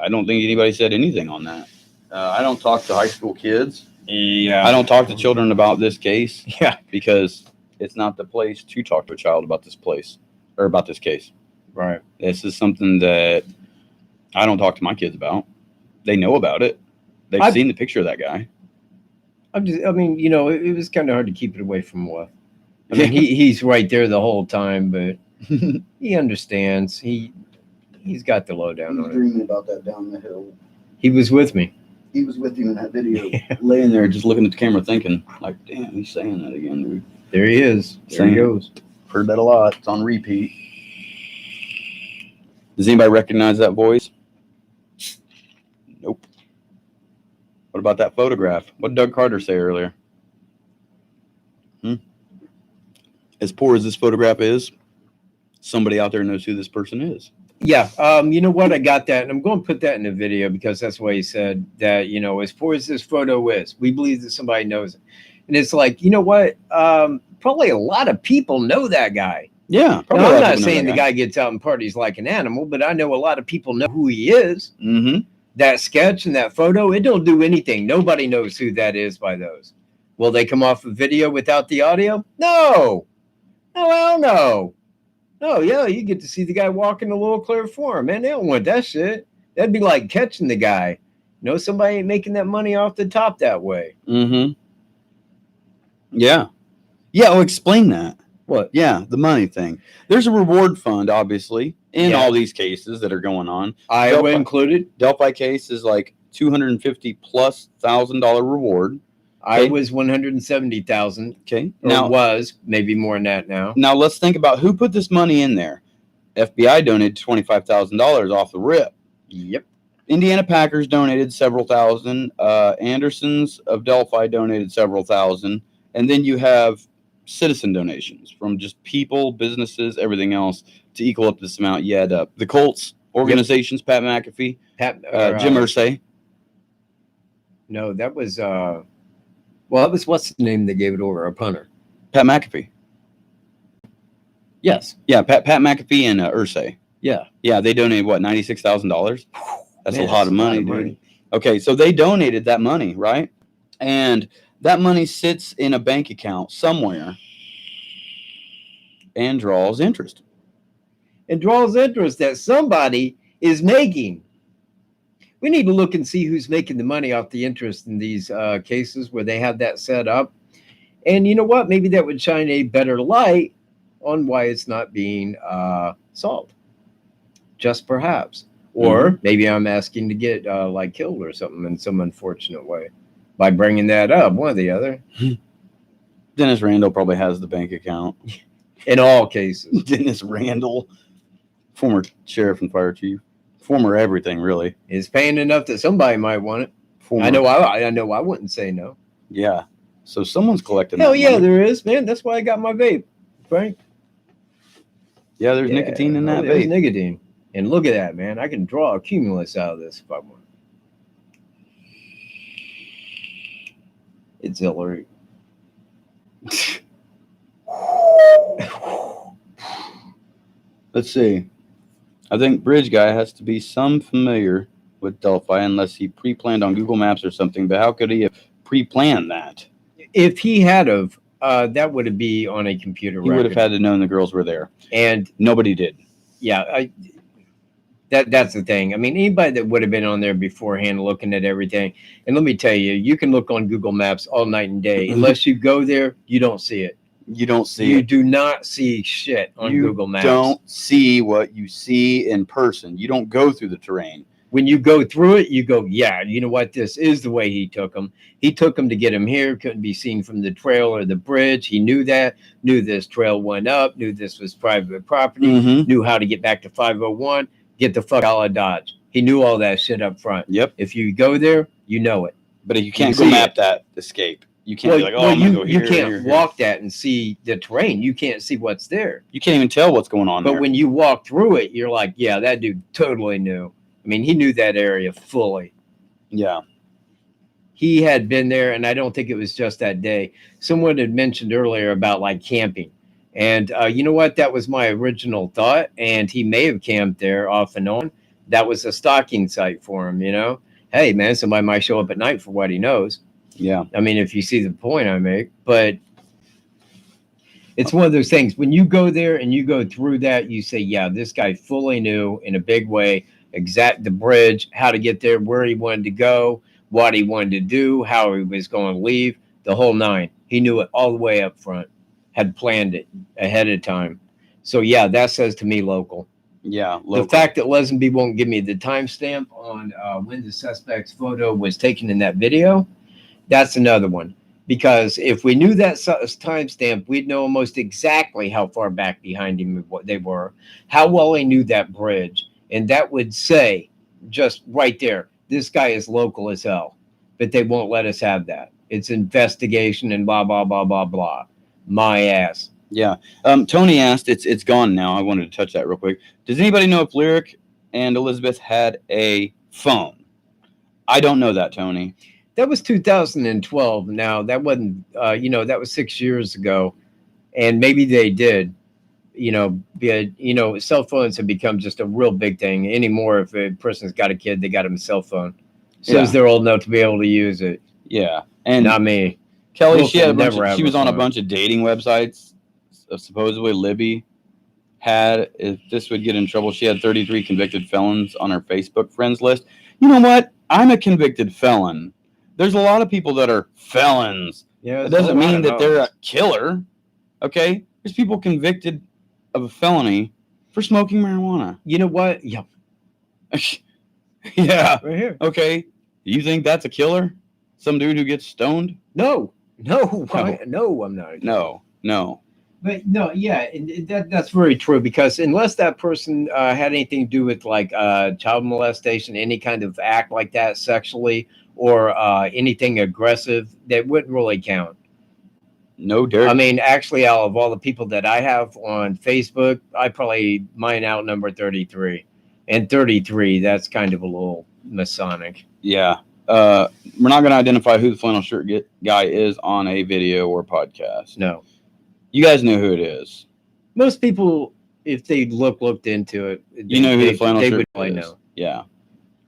I don't think anybody said anything on that. I don't talk to high school kids. Yeah. I don't talk to children about this case. Yeah. Because it's not the place to talk to a child about this place or about this case. Right. This is something that I don't talk to my kids about. They know about it. They've seen the picture of that guy. I mean, you know, it was kind of hard to keep it away from Wolf. I mean, he's right there the whole time, but he understands. He's got the lowdown He was on it. dreaming about that down the hill. He was with me. He was with you in that video. Laying there just looking at the camera thinking, like, damn, he's saying that again, dude. There he is. There he goes. Heard that a lot. It's on repeat. Does anybody recognize that voice? Nope. What about that photograph? What did Doug Carter say earlier? As poor as this photograph is, somebody out there knows who this person is. Yeah. You know what? I got that. And I'm going to put that in the video because that's why he said that, you know, as poor as this photo is, we believe that somebody knows it. And it's like, you know what? Probably a lot of people know that guy. Yeah. Now, I'm not saying the guy gets out and parties like an animal, but I know a lot of people know who he is. Mm-hmm. That sketch and that photo, it don't do anything. Nobody knows who that is by those. Will they come off a video without the audio? No. No, hell no. No, yeah, you get to see the guy walking a little clear form. Man, they don't want that shit. That'd be like catching the guy. You know, somebody ain't making that money off the top that way. Mm-hmm. Yeah. Yeah, well, explain that. What? Yeah, the money thing. There's a reward fund, obviously, in all these cases that are going on. Iowa Delphi included. Delphi case is like $250,000+ reward. I was 170,000. Okay. Now was maybe more than that now. Now let's think about who put this money in there. FBI donated $25,000 off the rip. Yep. Indiana Packers donated several thousand. Andersons of Delphi donated several thousand. And then you have citizen donations from just people, businesses, everything else to equal up this amount. You add up the Colts organizations, Pat McAfee, Jim Irsay. No, that was well, that was what's the name they gave it over, a punter. Pat McAfee. Yes. Yeah, Pat McAfee and Irsay. Yeah. Yeah, they donated what, $96,000? That's Man, a lot of money, dude. Okay, so they donated that money, right? And that money sits in a bank account somewhere and draws interest. And draws interest that somebody is making. We need to look and see who's making the money off the interest in these cases where they have that set up. And you know what? Maybe that would shine a better light on why it's not being solved. Just perhaps. Or maybe I'm asking to get like killed or something in some unfortunate way by bringing that up, one or the other. Dennis Randall probably has the bank account. In all cases. Dennis Randall, former sheriff and fire chief. Former everything, really. Is paying enough that somebody might want it. Former. I know I wouldn't say no. Yeah. So someone's collecting Hell that yeah, money. there is, man. That's why I got my vape, Frank. Yeah, there's nicotine in that there's vape. nicotine. And look at that, man. I can draw a cumulus out of this if I want. It's Hillary. Let's see. I think Bridge Guy has to be some familiar with Delphi unless he pre-planned on Google Maps or something. But how could he have pre-planned that? If he had of, that would be on a computer He record. would have had to know the girls were there. And Nobody did. yeah, that's the thing. I mean, anybody that would have been on there beforehand looking at everything. And let me tell you, you can look on Google Maps all night and day. Unless you go there, you don't see it. You don't see You it. do not see shit on You Google Maps. don't see what you see in person. You don't go through the terrain. When you go through it, you go, yeah, you know what? This is the way he took him. He took him to get him here. Couldn't be seen from the trail or the bridge. He knew that, knew this trail went up, knew this was private property, Mhm. knew how to get back to 501, get the fuck out of Dodge. He knew all that shit up front. Yep. If you go there, you know it. But you can't You go see map it. that escape. You can't be like, oh, I'm you, going to go here. you can't here, here. walk that and see the terrain. You can't see what's there. You can't even tell what's going on But there. when you walk through it, you're like, yeah, that dude totally knew. I mean, he knew that area fully. Yeah. He had been there, and I don't think it was just that day. Someone had mentioned earlier about like camping. And you know what? That was my original thought. And he may have camped there off and on. That was a stalking site for him, you know? Hey, man, somebody might show up at night for what he knows. Yeah. I mean, if you see the point I make. But it's one of those things. When you go there and you go through that, you say, yeah, this guy fully knew in a big way exact the bridge, how to get there, where he wanted to go, what he wanted to do, how he was going to leave, the whole nine. He knew it all the way up front, had planned it ahead of time. So, yeah, that says to me local. Yeah. The fact that Lesenby won't give me the timestamp on when the suspect's photo was taken in that video, that's another one. Because if we knew that timestamp, we'd know almost exactly how far back behind him they were, how well he knew that bridge. And that would say, just right there, this guy is local as hell. But they won't let us have that. It's investigation and blah, blah, blah, blah, blah. My ass. Yeah. Tony asked, it's gone now. I wanted to touch that real quick. Does anybody know if Lyric and Elizabeth had a phone? I don't know that, Tony. That was 2012. Now, that wasn't, that was 6 years ago. And maybe they did. Cell phones have become just a real big thing anymore. If a person's got a kid, they got them a cell phone. As they're old enough to be able to use it. Yeah. And not me. Kelly, Wolf she had will was on a phone. bunch of dating websites. Supposedly Libby had, if this would get in trouble, she had 33 convicted felons on her Facebook friends list. You know what? I'm a convicted felon. There's a lot of people that are felons. Yeah, It doesn't mean that they're a killer. Okay? There's people convicted of a felony for smoking marijuana. You know what? Yeah. Yeah. Right here. Okay. You think that's a killer? Some dude who gets stoned? No, I'm not. No. But no, yeah, and that's very true, because unless that person had anything to do with like child molestation, any kind of act like that sexually, or anything aggressive, that wouldn't really count. No dirt. I mean, actually, out of all the people that I have on Facebook, I probably mine outnumber 33. And 33, that's kind of a little Masonic. Yeah. We're not going to identify who the flannel shirt guy is on a video or podcast. No. You guys know who it is. Most people, if they looked into it, You know who the flannel shirt would is. know. Yeah.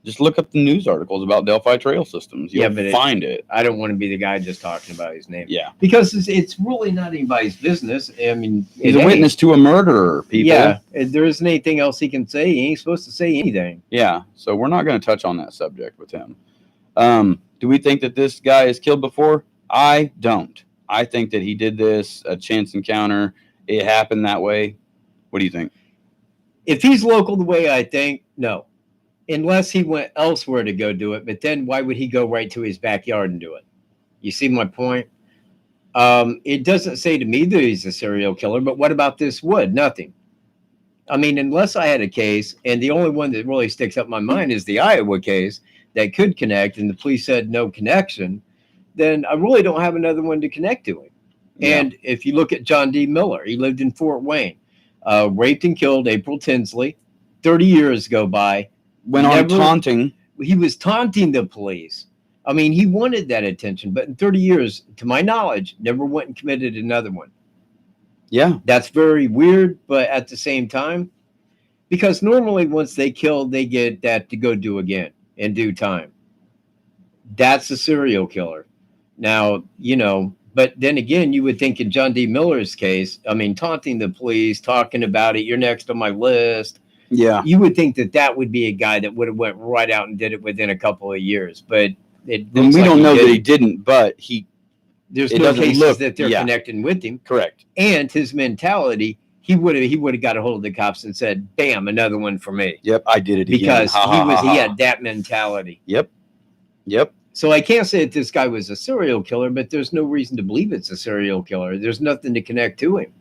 Just look up the news articles about Delphi Trail Systems. You'll find it. I don't want to be the guy just talking about his name. Yeah. Because it's really not anybody's business. I mean, he's a witness to a murderer, people. Yeah. There isn't anything else he can say. He ain't supposed to say anything. Yeah. So we're not going to touch on that subject with him. Do we think that this guy is killed before? I don't. I think that he did this, a chance encounter. It happened that way. What do you think? If he's local the way I think, no. Unless he went elsewhere to go do it. But then why would he go right to his backyard and do it? You see my point? It doesn't say to me that he's a serial killer, but what about this wood? Nothing. I mean, unless I had a case, and the only one that really sticks up in my mind is the Iowa case that could connect, and the police said no connection, then I really don't have another one to connect to him. Yeah. And if you look at John D. Miller, he lived in Fort Wayne, raped and killed April Tinsley. 30 years go by. Went on taunting. He was taunting the police. I mean, he wanted that attention, but in 30 years, to my knowledge, never went and committed another one. Yeah. That's very weird, but at the same time, because normally once they kill, they get that to go do again in due time. That's a serial killer. Now, But then again, you would think in John D. Miller's case, I mean, taunting the police, talking about it, you're next on my list. Yeah. You would think that that would be a guy that would have went right out and did it within a couple of years. But it And looks we like don't know that he didn't. didn't, but There's it no doesn't cases look- that they're yeah. connecting with him. correct. And his mentality, he would have got a hold of the cops and said, "Bam, another one for me," Yep, I did it again. because Ha, ha, ha, he ha. had that mentality. Yep. So I can't say that this guy was a serial killer, but there's no reason to believe it's a serial killer. There's nothing to connect to him.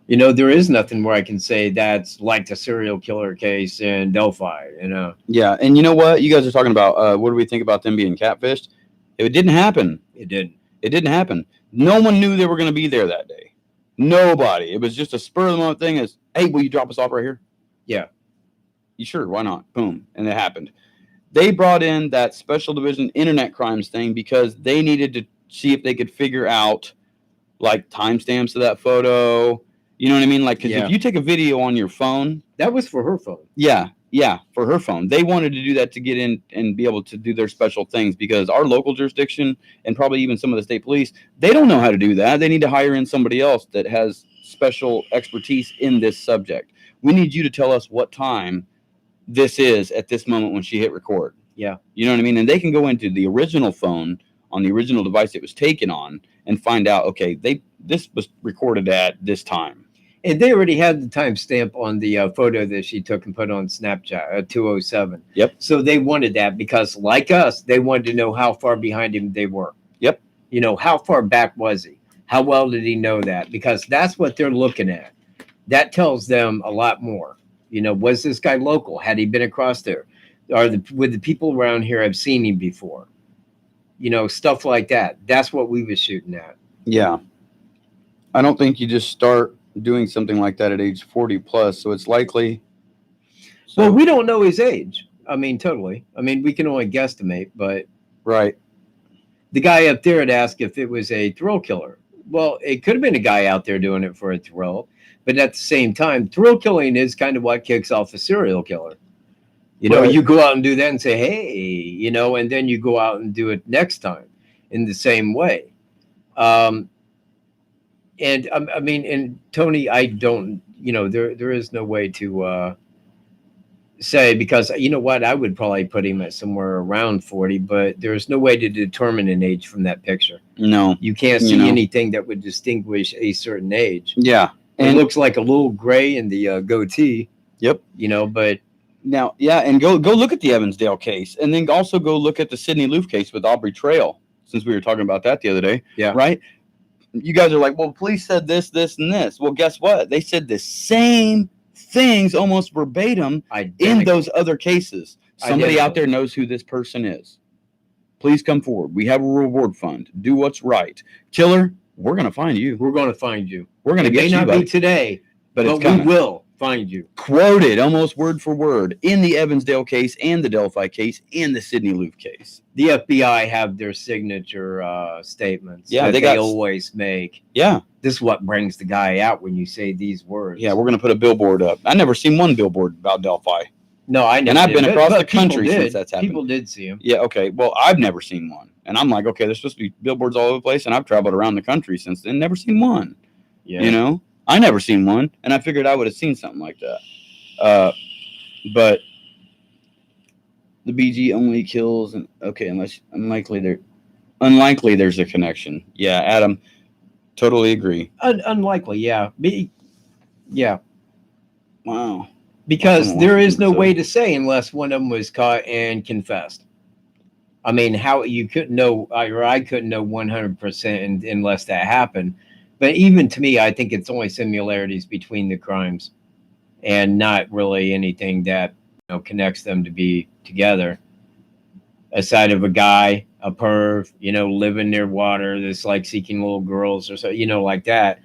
You know, there is nothing where I can say that's like the serial killer case in Delphi. You know, Yeah, and you know what? You guys are talking about what do we think about them being catfished? It didn't happen. it didn't. It didn't happen. No one knew they were going to be there that day. Nobody. It was just a spur of the moment thing. Is, hey, will you drop us off right here? Yeah. You sure? Why not? Boom, and it happened. They brought in that special division internet crimes thing because they needed to see if they could figure out like timestamps of that photo. You know what I mean? Like, because Yeah. if you take a video on your phone, That was for her phone. yeah, for her phone. They wanted to do that to get in and be able to do their special things because our local jurisdiction and probably even some of the state police, they don't know how to do that. They need to hire in somebody else that has special expertise in this subject. We need you to tell us what time this is at this moment when she hit record. Yeah. You know what I mean? And they can go into the original phone on the original device it was taken on and find out, okay, this was recorded at this time. And they already had the timestamp on the photo that she took and put on Snapchat, 207. Yep. So they wanted that because, like us, they wanted to know how far behind him they were. Yep. You know, how far back was he? How well did he know that? Because that's what they're looking at. That tells them a lot more. You know, was this guy local? Had he been across there? Would the people around here have seen him before? You know, stuff like that. That's what we was shooting at. Yeah. I don't think you just start doing something like that at age 40 plus. So it's likely. Well, we don't know his age. I mean, totally. I mean, we can only guesstimate, but Right. the guy up there had asked if it was a thrill killer. Well, it could have been a guy out there doing it for a thrill, but at the same time, thrill killing is kind of what kicks off a serial killer. You know, Right. you go out and do that and say, hey, you know, and then you go out and do it next time in the same way. And I mean, and Tony, I don't, you know, there is no way to say, because you know what, I would probably put him at somewhere around 40, but there's no way to determine an age from that picture. No. You can't You see know. anything that would distinguish a certain age. Yeah. It And looks like a little gray in the goatee. Yep. You know, but now, yeah, and go look at the Evansdale case, and then also go look at the Sidney Loof case with Aubrey Trail, since we were talking about that the other day. Yeah. Right. You guys are like, well, police said this, this, and this. Well, guess what? They said the same things almost verbatim in those other cases. Somebody out there knows who this person is. Please come forward. We have a reward fund. Do what's right. Killer, we're going to find you. we're going to find you. We're going to It get may you, not buddy. be today, But it's but we coming. will find you. Quoted almost word for word in the Evansdale case and the Delphi case and the Sidney Loof case. The FBI have their signature statements. Yeah, that they they got- always make. Yeah. This is what brings the guy out when you say these words. Yeah, we're going to put a billboard up. I never seen one billboard about Delphi. No, I never. And I've did, been but- across but the country people since did. that's happened. People did see him. Yeah, okay. Well, I've never seen one. And I'm like, okay, there's supposed to be billboards all over the place. And I've traveled around the country since then, never seen one. Yeah. You know, I never seen one. And I figured I would have seen something like that. But the BG only kills. And okay, unlikely there's a connection. Yeah, Adam, totally agree. Unlikely, yeah. Yeah. Wow. Because Someone there wants is to no do so. way to say unless one of them was caught and confessed. I mean, how you couldn't know, or I couldn't know 100% unless that happened. But even to me, I think it's only similarities between the crimes, and not really anything that connects them to be together. Aside of a guy, a perv, living near water, that's like seeking little girls or so, like that.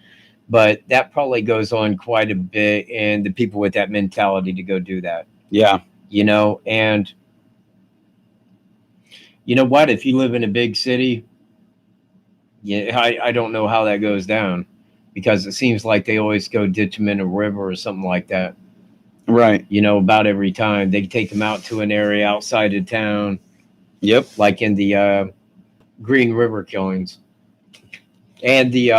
But that probably goes on quite a bit, and the people with that mentality to go do that, Yeah. and you know what? If you live in a big city, yeah, I don't know how that goes down, because it seems like they always go ditch them in a river or something like that. Right. About every time they take them out to an area outside of town, Yep. like in the Green River killings. And the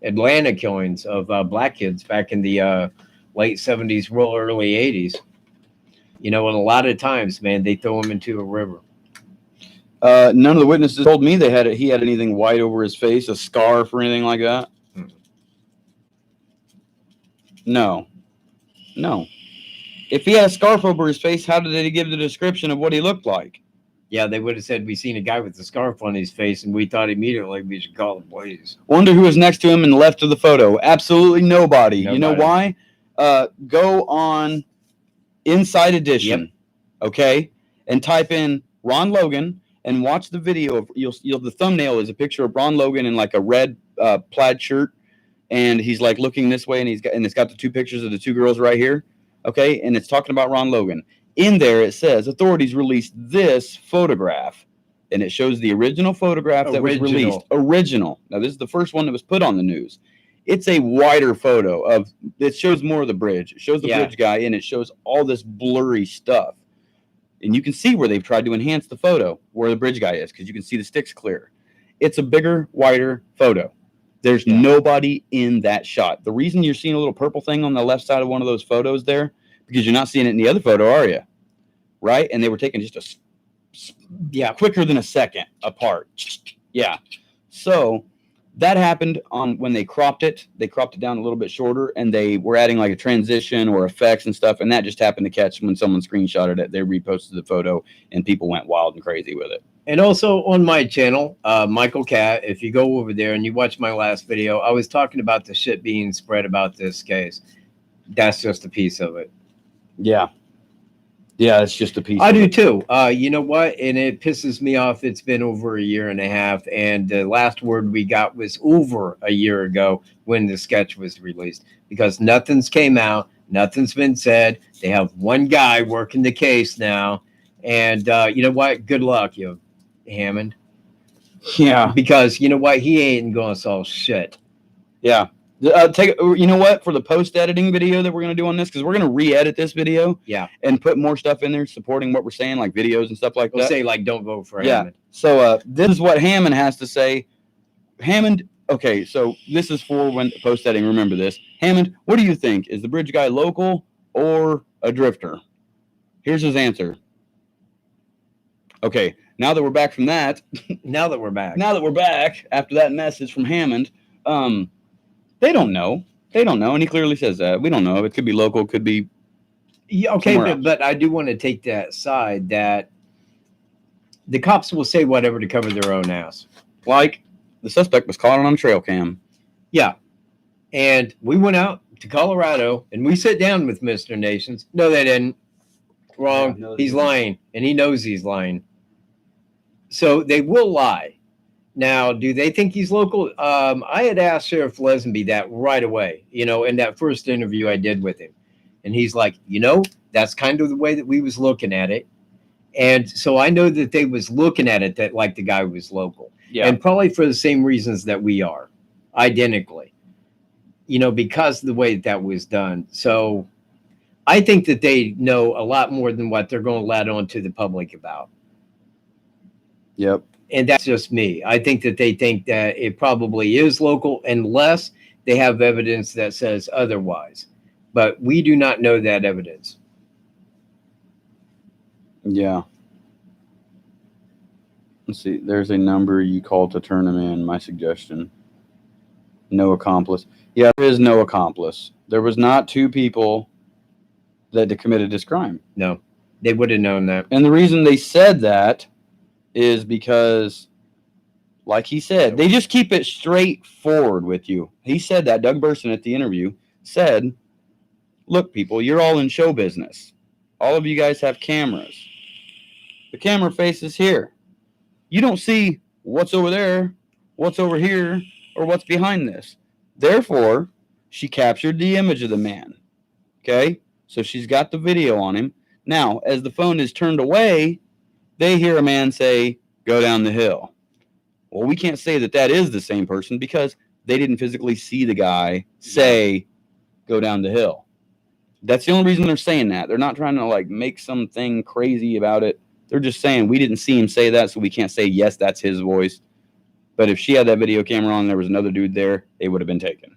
Atlanta killings of black kids back in the late 70s, real early 80s. And a lot of times, man, they throw them into a river. None of the witnesses told me he had anything white over his face, a scarf or anything like that. No. If he had a scarf over his face, how did he give the description of what he looked like? Yeah, they would have said we seen a guy with a scarf on his face, and we thought immediately we should call the police. Wonder who was next to him and left of the photo. Absolutely nobody. You know why? Go on Inside Edition, okay, and type in Ron Logan and watch the video of the thumbnail is a picture of Ron Logan in like a red plaid shirt, and he's like looking this way, and it's got the two pictures of the two girls right here, okay, and it's talking about Ron Logan. In there, it says authorities released this photograph, and it shows the original photograph that was released. Original. Now, this is the first one that was put on the news. It's a wider photo it shows more of the bridge. It shows the bridge guy, and it shows all this blurry stuff. And you can see where they've tried to enhance the photo, where the bridge guy is, because you can see the sticks clear. It's a bigger, wider photo. There's nobody in that shot. The reason you're seeing a little purple thing on the left side of one of those photos there, because you're not seeing it in the other photo, are you? Right? And they were taken just quicker than a second apart. Yeah. So that happened when they cropped it. They cropped it down a little bit shorter, and they were adding like a transition or effects and stuff. And that just happened to catch when someone screenshotted it. They reposted the photo, and people went wild and crazy with it. And also on my channel, Michael Cat, if you go over there and you watch my last video, I was talking about the shit being spread about this case. That's just a piece of it. Yeah. Yeah, it's just a piece. I do too. You know what? And it pisses me off. It's been over a year and a half. And the last word we got was over a year ago when the sketch was released, because nothing's came out. Nothing's been said. They have one guy working the case now. And you know what? Good luck, you Hammond. Yeah. Because you know what? He ain't going to solve shit. Yeah. You know what? For the post-editing video that we're going to do on this, because we're going to re-edit this video, and put more stuff in there supporting what we're saying, like videos and stuff like that. We'll say like, don't vote for Hammond. So this is what Hammond has to say. Hammond. Okay, so this is for when post-editing. Remember this, Hammond. What do you think? Is the bridge guy local or a drifter? Here's his answer. Okay, now that we're back from that, now that we're back after that message from Hammond, they don't know. And he clearly says that. We don't know. It could be local, could be. Yeah, okay, but I do want to take that side that the cops will say whatever to cover their own ass. Like the suspect was caught on trail cam. Yeah. And we went out to Colorado and we sat down with Mr. Nations. No, they didn't. Wrong. Yeah, no, he's lying, and he knows he's lying. So they will lie. Now, do they think he's local? I had asked Sheriff Lesenby that right away, in that first interview I did with him. And he's like, that's kind of the way that we was looking at it. And so I know that they was looking at it that like the guy was local. Yeah. And probably for the same reasons that we are, identically, because of the way that was done. So I think that they know a lot more than what they're going to let on to the public about. Yep. And that's just me. I think that they think that it probably is local unless they have evidence that says otherwise. But we do not know that evidence. Yeah. Let's see. There's a number you call to turn them in. My suggestion. No accomplice. Yeah, there is no accomplice. There was not two people that committed this crime. No, they would have known that. And the reason they said that is because, like he said, they just keep it straightforward with you. He said that. Doug Burson at the interview said, look, people, you're all in show business. All of you guys have cameras. The camera faces here. You don't see what's over there, what's over here, or what's behind this. Therefore, she captured the image of the man. Okay? So she's got the video on him. Now, as the phone is turned away, they hear a man say, go down the hill. Well, we can't say that that is the same person because they didn't physically see the guy say, go down the hill. That's the only reason they're saying that. They're not trying to make something crazy about it. They're just saying we didn't see him say that, so we can't say, yes, that's his voice. But if she had that video camera on, there was another dude there, they would have been taken.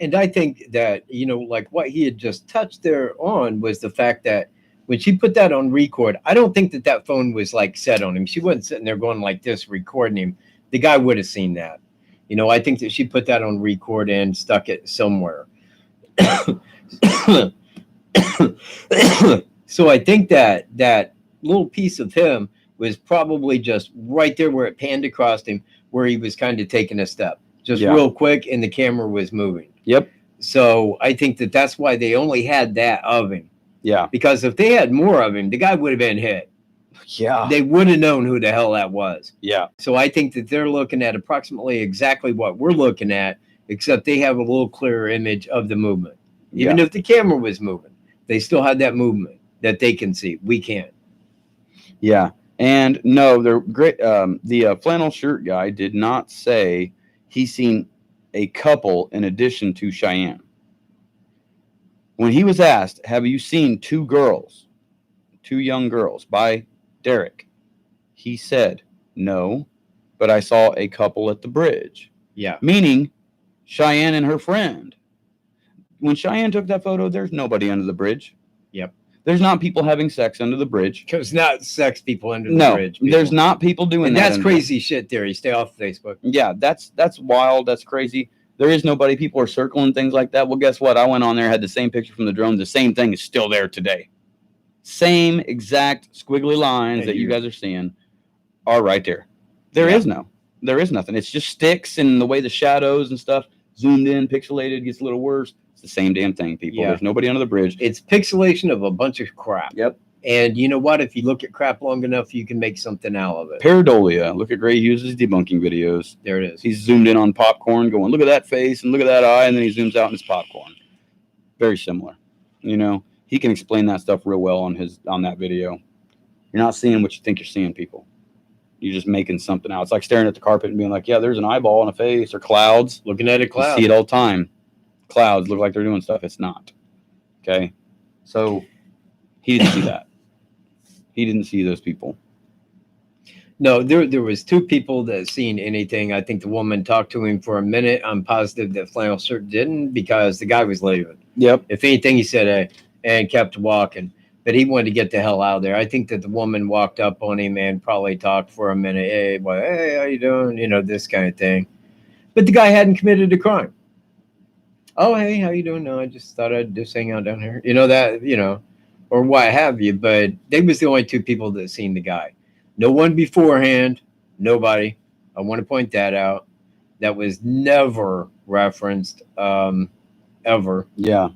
And I think that, like what he had just touched there on was the fact that when she put that on record, I don't think that phone was like set on him. She wasn't sitting there going like this, recording him. The guy would have seen that. I think that she put that on record and stuck it somewhere. So I think that little piece of him was probably just right there where it panned across him, where he was kind of taking a step, just real quick, and the camera was moving. Yep. So I think that's why they only had that of him. Yeah. Because if they had more of him, the guy would have been hit. Yeah. They would have known who the hell that was. Yeah. So I think that they're looking at approximately exactly what we're looking at, except they have a little clearer image of the movement. Even if the camera was moving, they still had that movement that they can see. We can't. Yeah. And no, they're great. The flannel shirt guy did not say he's seen a couple in addition to Cheyenne. When he was asked, have you seen two young girls by Derek? He said, no, but I saw a couple at the bridge. Yeah. Meaning Cheyenne and her friend. When Cheyenne took that photo, there's nobody under the bridge. Yep. There's not people having sex under the bridge. Because not sex people under the bridge. No, there's not people doing and that. That's crazy shit theory. Stay off Facebook. Yeah, that's wild. That's crazy. There is nobody. People are circling things like that. Well, guess what? I went on there, had the same picture from the drone. The same thing is still there today. Same exact squiggly lines that you guys are seeing are right there. There is nothing. It's just sticks and the way the shadows and stuff zoomed in, pixelated, gets a little worse. It's the same damn thing, people. There's nobody under the bridge. It's pixelation of a bunch of crap. Yep. And you know what? If you look at crap long enough, you can make something out of it. Pareidolia. Look at Gray Hughes' debunking videos. There it is. He's zoomed in on popcorn, going, look at that face and look at that eye, and then he zooms out and it's popcorn. Very similar. He can explain that stuff real well on that video. You're not seeing what you think you're seeing, people. You're just making something out. It's like staring at the carpet and being like, yeah, there's an eyeball and a face, or clouds. Looking at a cloud. You see it all the time. Clouds look like they're doing stuff. It's not. Okay? So he didn't see that. He didn't see those people. No, there was two people that seen anything. I think the woman talked to him for a minute. I'm positive that flannel shirt didn't, because the guy was leaving. Yep. If anything, he said, hey, and kept walking. But he wanted to get the hell out of there. I think that the woman walked up on him and probably talked for a minute. Hey, boy, hey, how you doing? This kind of thing. But the guy hadn't committed a crime. Oh, hey, how you doing? No, I just thought I'd just hang out down here. Or what have you. But they was the only two people that seen the guy. No one beforehand. Nobody. I want to point that out. That was never referenced ever. Yeah.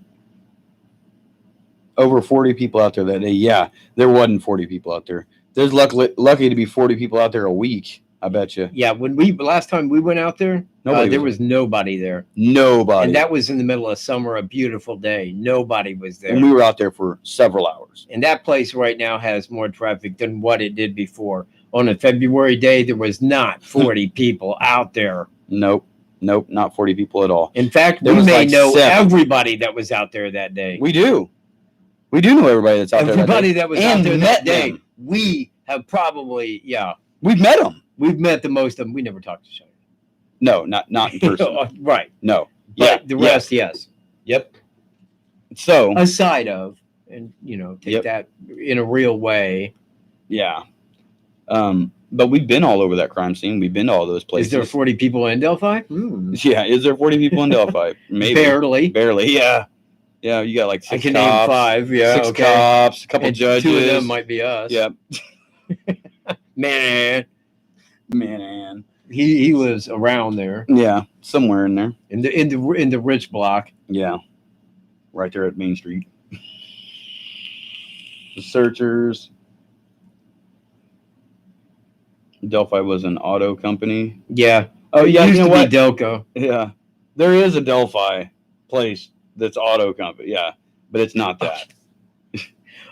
Over 40 people out there that day. Yeah, there wasn't 40 people out there. There's lucky to be 40 people out there a week, I bet you. Yeah, last time we went out there, there was nobody there. Nobody. And that was in the middle of summer, a beautiful day. Nobody was there. And we were out there for several hours. And that place right now has more traffic than what it did before. On a February day, there was not 40 people out there. Nope, not 40 people at all. In fact, we may know everybody that was out there that day. We do. We do know everybody that's out there. Everybody that was out there that day. We have probably, we've met them. We've met the most of them. We never talked to each other. No, not in person. Right. No. But the rest, yes. Yep. So aside of, and take that in a real way. Yeah. But we've been all over that crime scene. We've been to all those places. Is there 40 people in Delphi? Yeah. Is there 40 people in Delphi? Maybe. Barely. Yeah. Yeah. You got like 6 cops. I can name 5. Yeah. 6 cops, a couple judges. 2 of them might be us. Yep. Man. He lives around there. Yeah. Somewhere in there. In the rich block. Yeah. Right there at Main Street. The searchers. Delphi was an auto company. Yeah. Oh, yeah. It used to be Delco. Yeah. There is a Delphi place that's auto company. Yeah. But it's not that.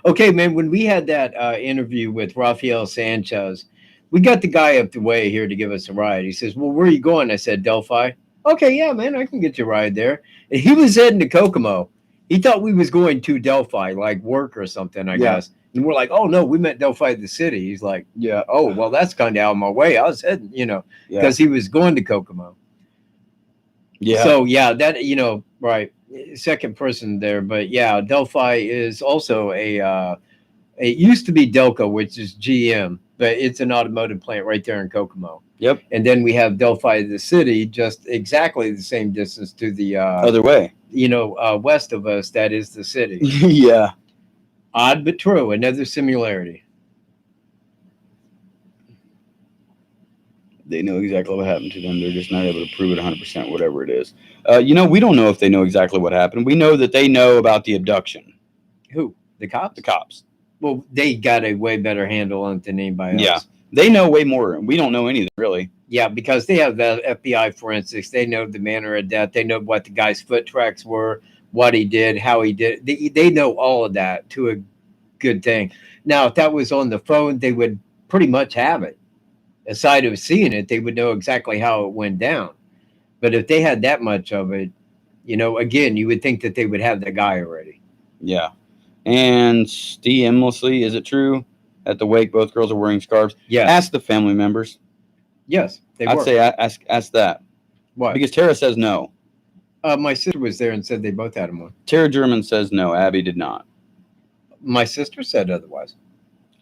Okay, man. When we had that interview with Rafael Sanchez, we got the guy up the way here to give us a ride. He says, well, where are you going? I said, Delphi. Okay, yeah, man. I can get you a ride there. And he was heading to Kokomo. He thought we was going to Delphi, like work or something, I guess. And we're like, oh no, we meant Delphi the city. He's like, yeah, oh well, that's kind of out of my way. I was heading, Yeah. because he was going to Kokomo. Yeah. So yeah, that right, second person there, but yeah, Delphi is also it used to be Delco, which is GM, but it's an automotive plant right there in Kokomo. Yep. And then we have Delphi the city, just exactly the same distance to the Other way. west of us. That is the city. Yeah. Odd but true. Another similarity. They know exactly what happened to them. They're just not able to prove it 100%, whatever it is. We don't know if they know exactly what happened. We know that they know about the abduction. Who? The cops? The cops. Well, they got a way better handle on it than anybody Yeah. else. They know way more. We don't know anything, really. Yeah, because they have the FBI forensics. They know the manner of death. They know what the guy's foot tracks were, what he did, how he did. They know all of that to a good thing. Now, if that was on the phone, they would pretty much have it. Aside of seeing it, they would know exactly how it went down. But if they had that much of it, again, you would think that they would have the guy already. Yeah. And aimlessly, is it true? At the wake, both girls are wearing scarves. Yes. Ask the family members. Yes, they I'd were. say ask that. What? Because Tara says no. My sister was there and said they both had them on. Tara German says no. Abby did not. My sister said otherwise.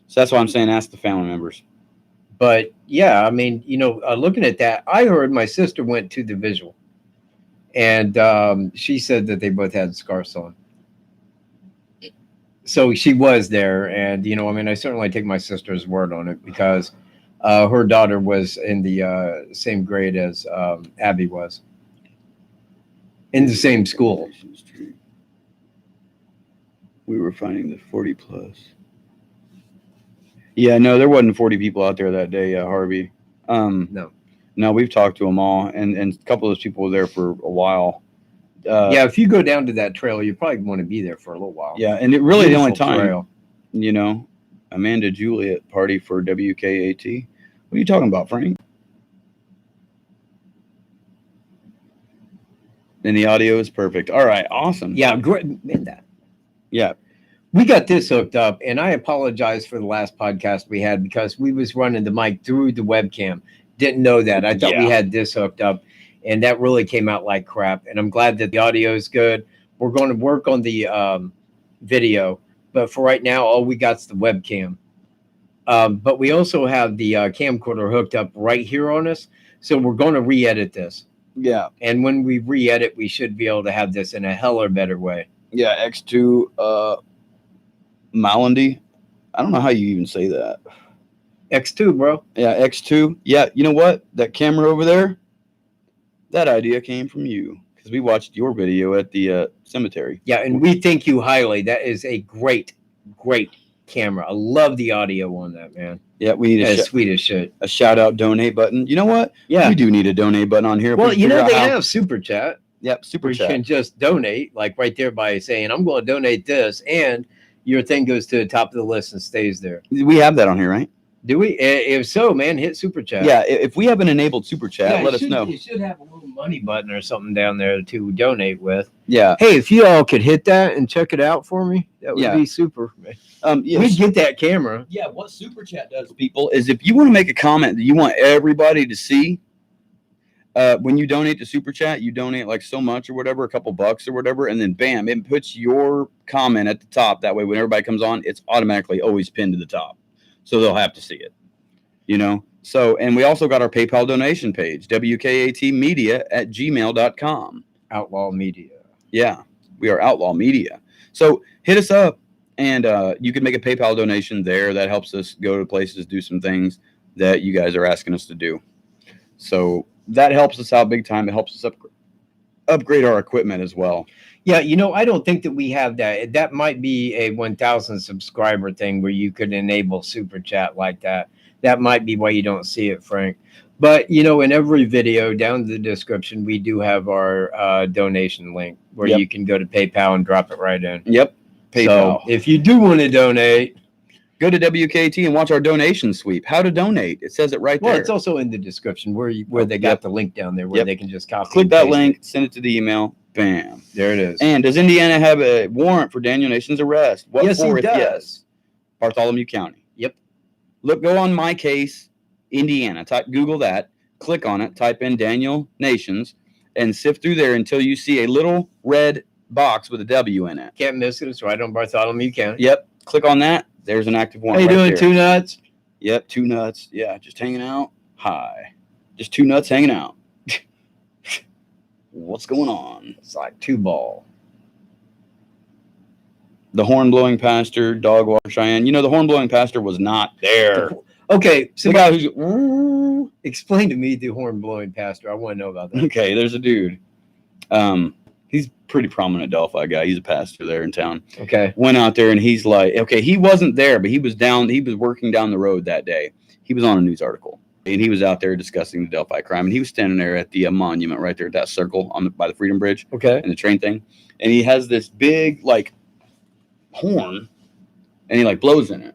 So that's why I'm saying ask the family members. But yeah, I mean, looking at that, I heard my sister went to the visual, and she said that they both had scarves on. So she was there, and I certainly take my sister's word on it because her daughter was in the same grade as Abby was, in the same school. We were finding the 40 plus. Yeah, no, there wasn't 40 people out there that day, Harvey. No, we've talked to them all, and a couple of those people were there for a while. Yeah, if you go down to that trail, you probably want to be there for a little while. Yeah, and it really the only Beautiful time, trail. Amanda Juliet party for WKAT. What are you talking about, Frank? And the audio is perfect. All right, awesome. Yeah, great. In that. Yeah. We got this hooked up, and I apologize for the last podcast we had because we was running the mic through the webcam. Didn't know that. I thought we had this hooked up, and that really came out like crap. And I'm glad that the audio is good. We're going to work on the video, but for right now, all we got is the webcam. But we also have the camcorder hooked up right here on us, so we're going to re-edit this. Yeah. And when we re-edit, we should be able to have this in a hell or better way. Yeah, X2 Malandy. I don't know how you even say that. X2, bro. Yeah, X2. Yeah, you know what? That camera over there, that idea came from you because we watched your video at the cemetery. Yeah, and we thank you highly. That is a great, great camera. I love the audio on that, man. Yeah, we need That's sweet as shit. a shout out donate button. You know what? Yeah. We do need a donate button on here. Well, they have super chat. Yep, super You chat. can just donate, like right there by saying, I'm going to donate this, and your thing goes to the top of the list and stays there. We have that on here, right? Do we? If so, man, hit super chat. Yeah, if we have an enabled super chat, let us know. You should have a little money button or something down there to donate with. Yeah. Hey, if you all could hit that and check it out for me, that would be super. We'd get that camera. Yeah, what super chat does, people, is if you want to make a comment that you want everybody to see, when you donate to super chat, you donate like so much or whatever, a couple bucks or whatever, and then bam, it puts your comment at the top. That way, when everybody comes on, it's automatically always pinned to the top. So they'll have to see it, So, and we also got our PayPal donation page, wkatmedia@gmail.com. Outlaw Media. Yeah, we are Outlaw Media. So hit us up, and you can make a PayPal donation there. That helps us go to places, do some things that you guys are asking us to do. So that helps us out big time. It helps us upgrade our equipment as well. Yeah, I don't think that we have that. That might be a 1,000 subscriber thing where you could enable super chat like that. That might be why you don't see it, Frank. But, in every video down in the description, we do have our donation link where you can go to PayPal and drop it right in. Yep. PayPal. So if you do want to donate, go to WKT and watch our donation sweep. How to donate. It says it right there. Well, it's also in the description where they got the link down there where they can just copy. Click that link, send it to the email. Bam. There it is. And does Indiana have a warrant for Daniel Nason's arrest? What Yes, for he if does. yes? Bartholomew County. Yep. Go on My Case, Indiana. Google that. Click on it. Type in Daniel Nations, and sift through there until you see a little red box with a W in it. Can't miss it. It's right on Bartholomew County. Yep. Click on that. There's an active warrant. How you right doing, there. Two Nuts? Yep, two nuts. Yeah, just hanging out. Hi. Just two nuts hanging out. What's going on? It's like two ball. The horn-blowing pastor, dog water Cheyenne. You know, the horn-blowing pastor was not there. Okay, so The guy who's... explain to me the horn blowing pastor. I want to know about that. Okay, there's a dude. He's pretty prominent Delphi guy. He's a pastor there in town. Okay. Went out there and he's like, okay, he wasn't there, but he was working down the road that day. He was on a news article. And he was out there discussing the Delphi crime. And he was standing there at the monument right there at that circle by the Freedom Bridge. Okay. And the train thing. And he has this big, like, horn. And he, like, blows in it.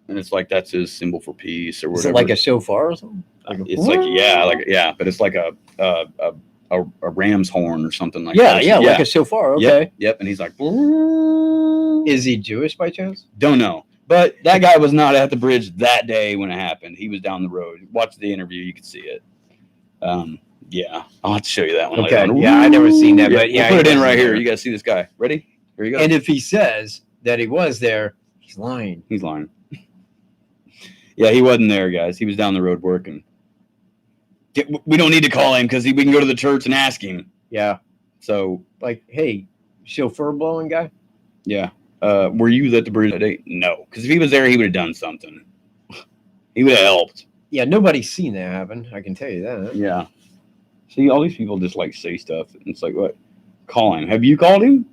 And it's like that's his symbol for peace or whatever. Is it like a shofar or something? It's like, but it's like a ram's horn or something like Yeah, that. yeah, like a shofar. Okay. Yep. And he's like, Is he Jewish by chance? don't know. But that guy was not at the bridge that day when it happened. He was down the road. Watch the interview. You could see it. Yeah. I'll have to show you that one Okay. later. Yeah, I never seen that, but yeah, We'll put it in he right was here. there. You guys see this guy. Ready? Here you go. And if he says that he was there, he's lying. He's lying. Yeah, he wasn't there, guys. He was down the road working. We don't need to call him because we can go to the church and ask him. Yeah. So, Like, hey, chauffeur blowing guy? yeah. Were you at the bridge that day? No. Because if he was there, he would have done something. He would have helped. Yeah, nobody's seen that happen. I can tell you that. Yeah. See, all these people just like say stuff. And it's like, what? Call him. Have you called him?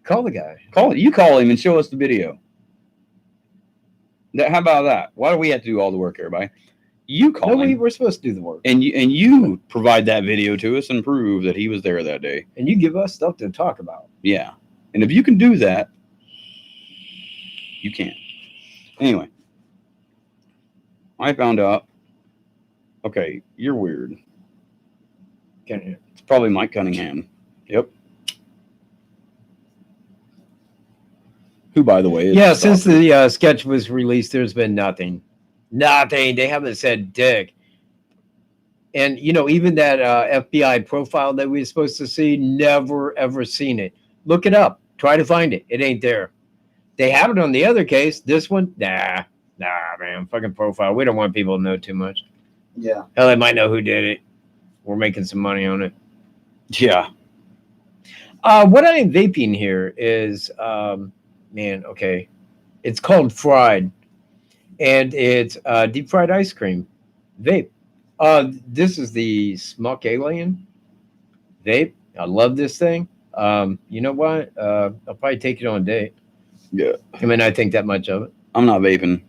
Call the guy. You call him and show us the video. How about that? Why do we have to do all the work, everybody? You call No, him. we're supposed to do the work. And you provide that video to us and prove that he was there that day. And you give us stuff to talk about. Yeah. And if you can do that, you can. Anyway, I found out. Okay, you're weird. Can you? It's probably Mike Cunningham. Yep. Who, by the way, is Yeah, since the sketch was released, there's been nothing. Nothing. They haven't said dick. And, you know, even that FBI profile that we were supposed to see, never, ever seen it. Look it up. Try to find it. It ain't there. They have it on the other case. This one, nah, man. Fucking profile. We don't want people to know too much. Yeah. Hell, they might know who did it. We're making some money on it. Yeah. What I am vaping here is, man, okay. It's called Fried. And it's deep fried ice cream vape. This is the Smuck Alien vape. I love this thing. You know what? I'll probably take it on a date. Yeah. I mean, I think that much of it. I'm not vaping.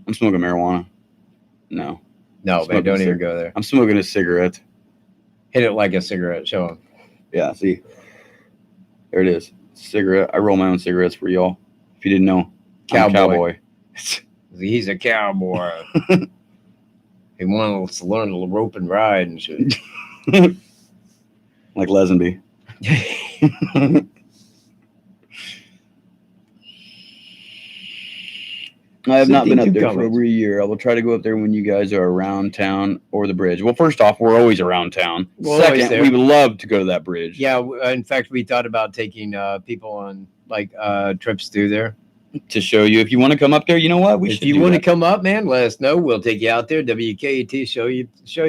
I'm smoking marijuana. No. No, man, Smoking don't even cig- go there. I'm smoking a cigarette. Hit it like a cigarette. Show them. Yeah, see. There it is. Cigarette. I roll my own cigarettes for y'all. If you didn't know. I'm a Cowboy. He's a cowboy. He wants to learn to rope and ride and shit. Like Lesenby. I have not been up there for over a year. I will try to go up there when you guys are around town or the bridge. Well, first off, we're always around town. We're always Second, there. we would love to go to that bridge. Yeah, in fact, we thought about taking people on like trips through there. To show you. If you want to come up there, you know what? If you want to come up, man, let us know. We'll take you out there. WKET show you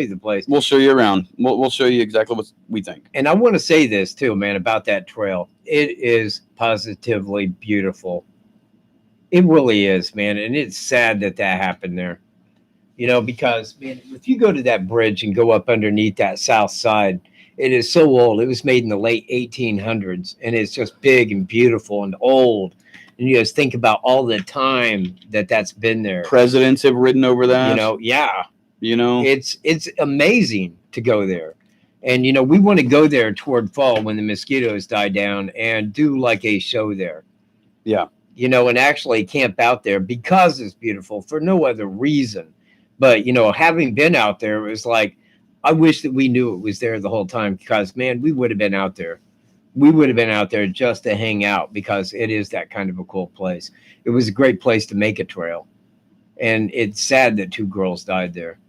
the place. We'll show you around. We'll show you exactly what we think. And I want to say this too, man, about that trail. It is positively beautiful. It really is, man. And it's sad that happened there. You know, because, man, if you go to that bridge and go up underneath that south side, it is so old. It was made in the late 1800s, and it's just big and beautiful and old. And you just think about all the time that's been there. Presidents have ridden over that. You know, yeah. You know, It's amazing to go there. And, you know, we want to go there toward fall when the mosquitoes die down and do like a show there. Yeah. You know, and actually camp out there because it's beautiful for no other reason. But, you know, having been out there, it was like, I wish that we knew it was there the whole time because, man, we would have been out there. we would have been out there just to hang out because it is that kind of a cool place. It was a great place to make a trail. And it's sad that 2 girls died there.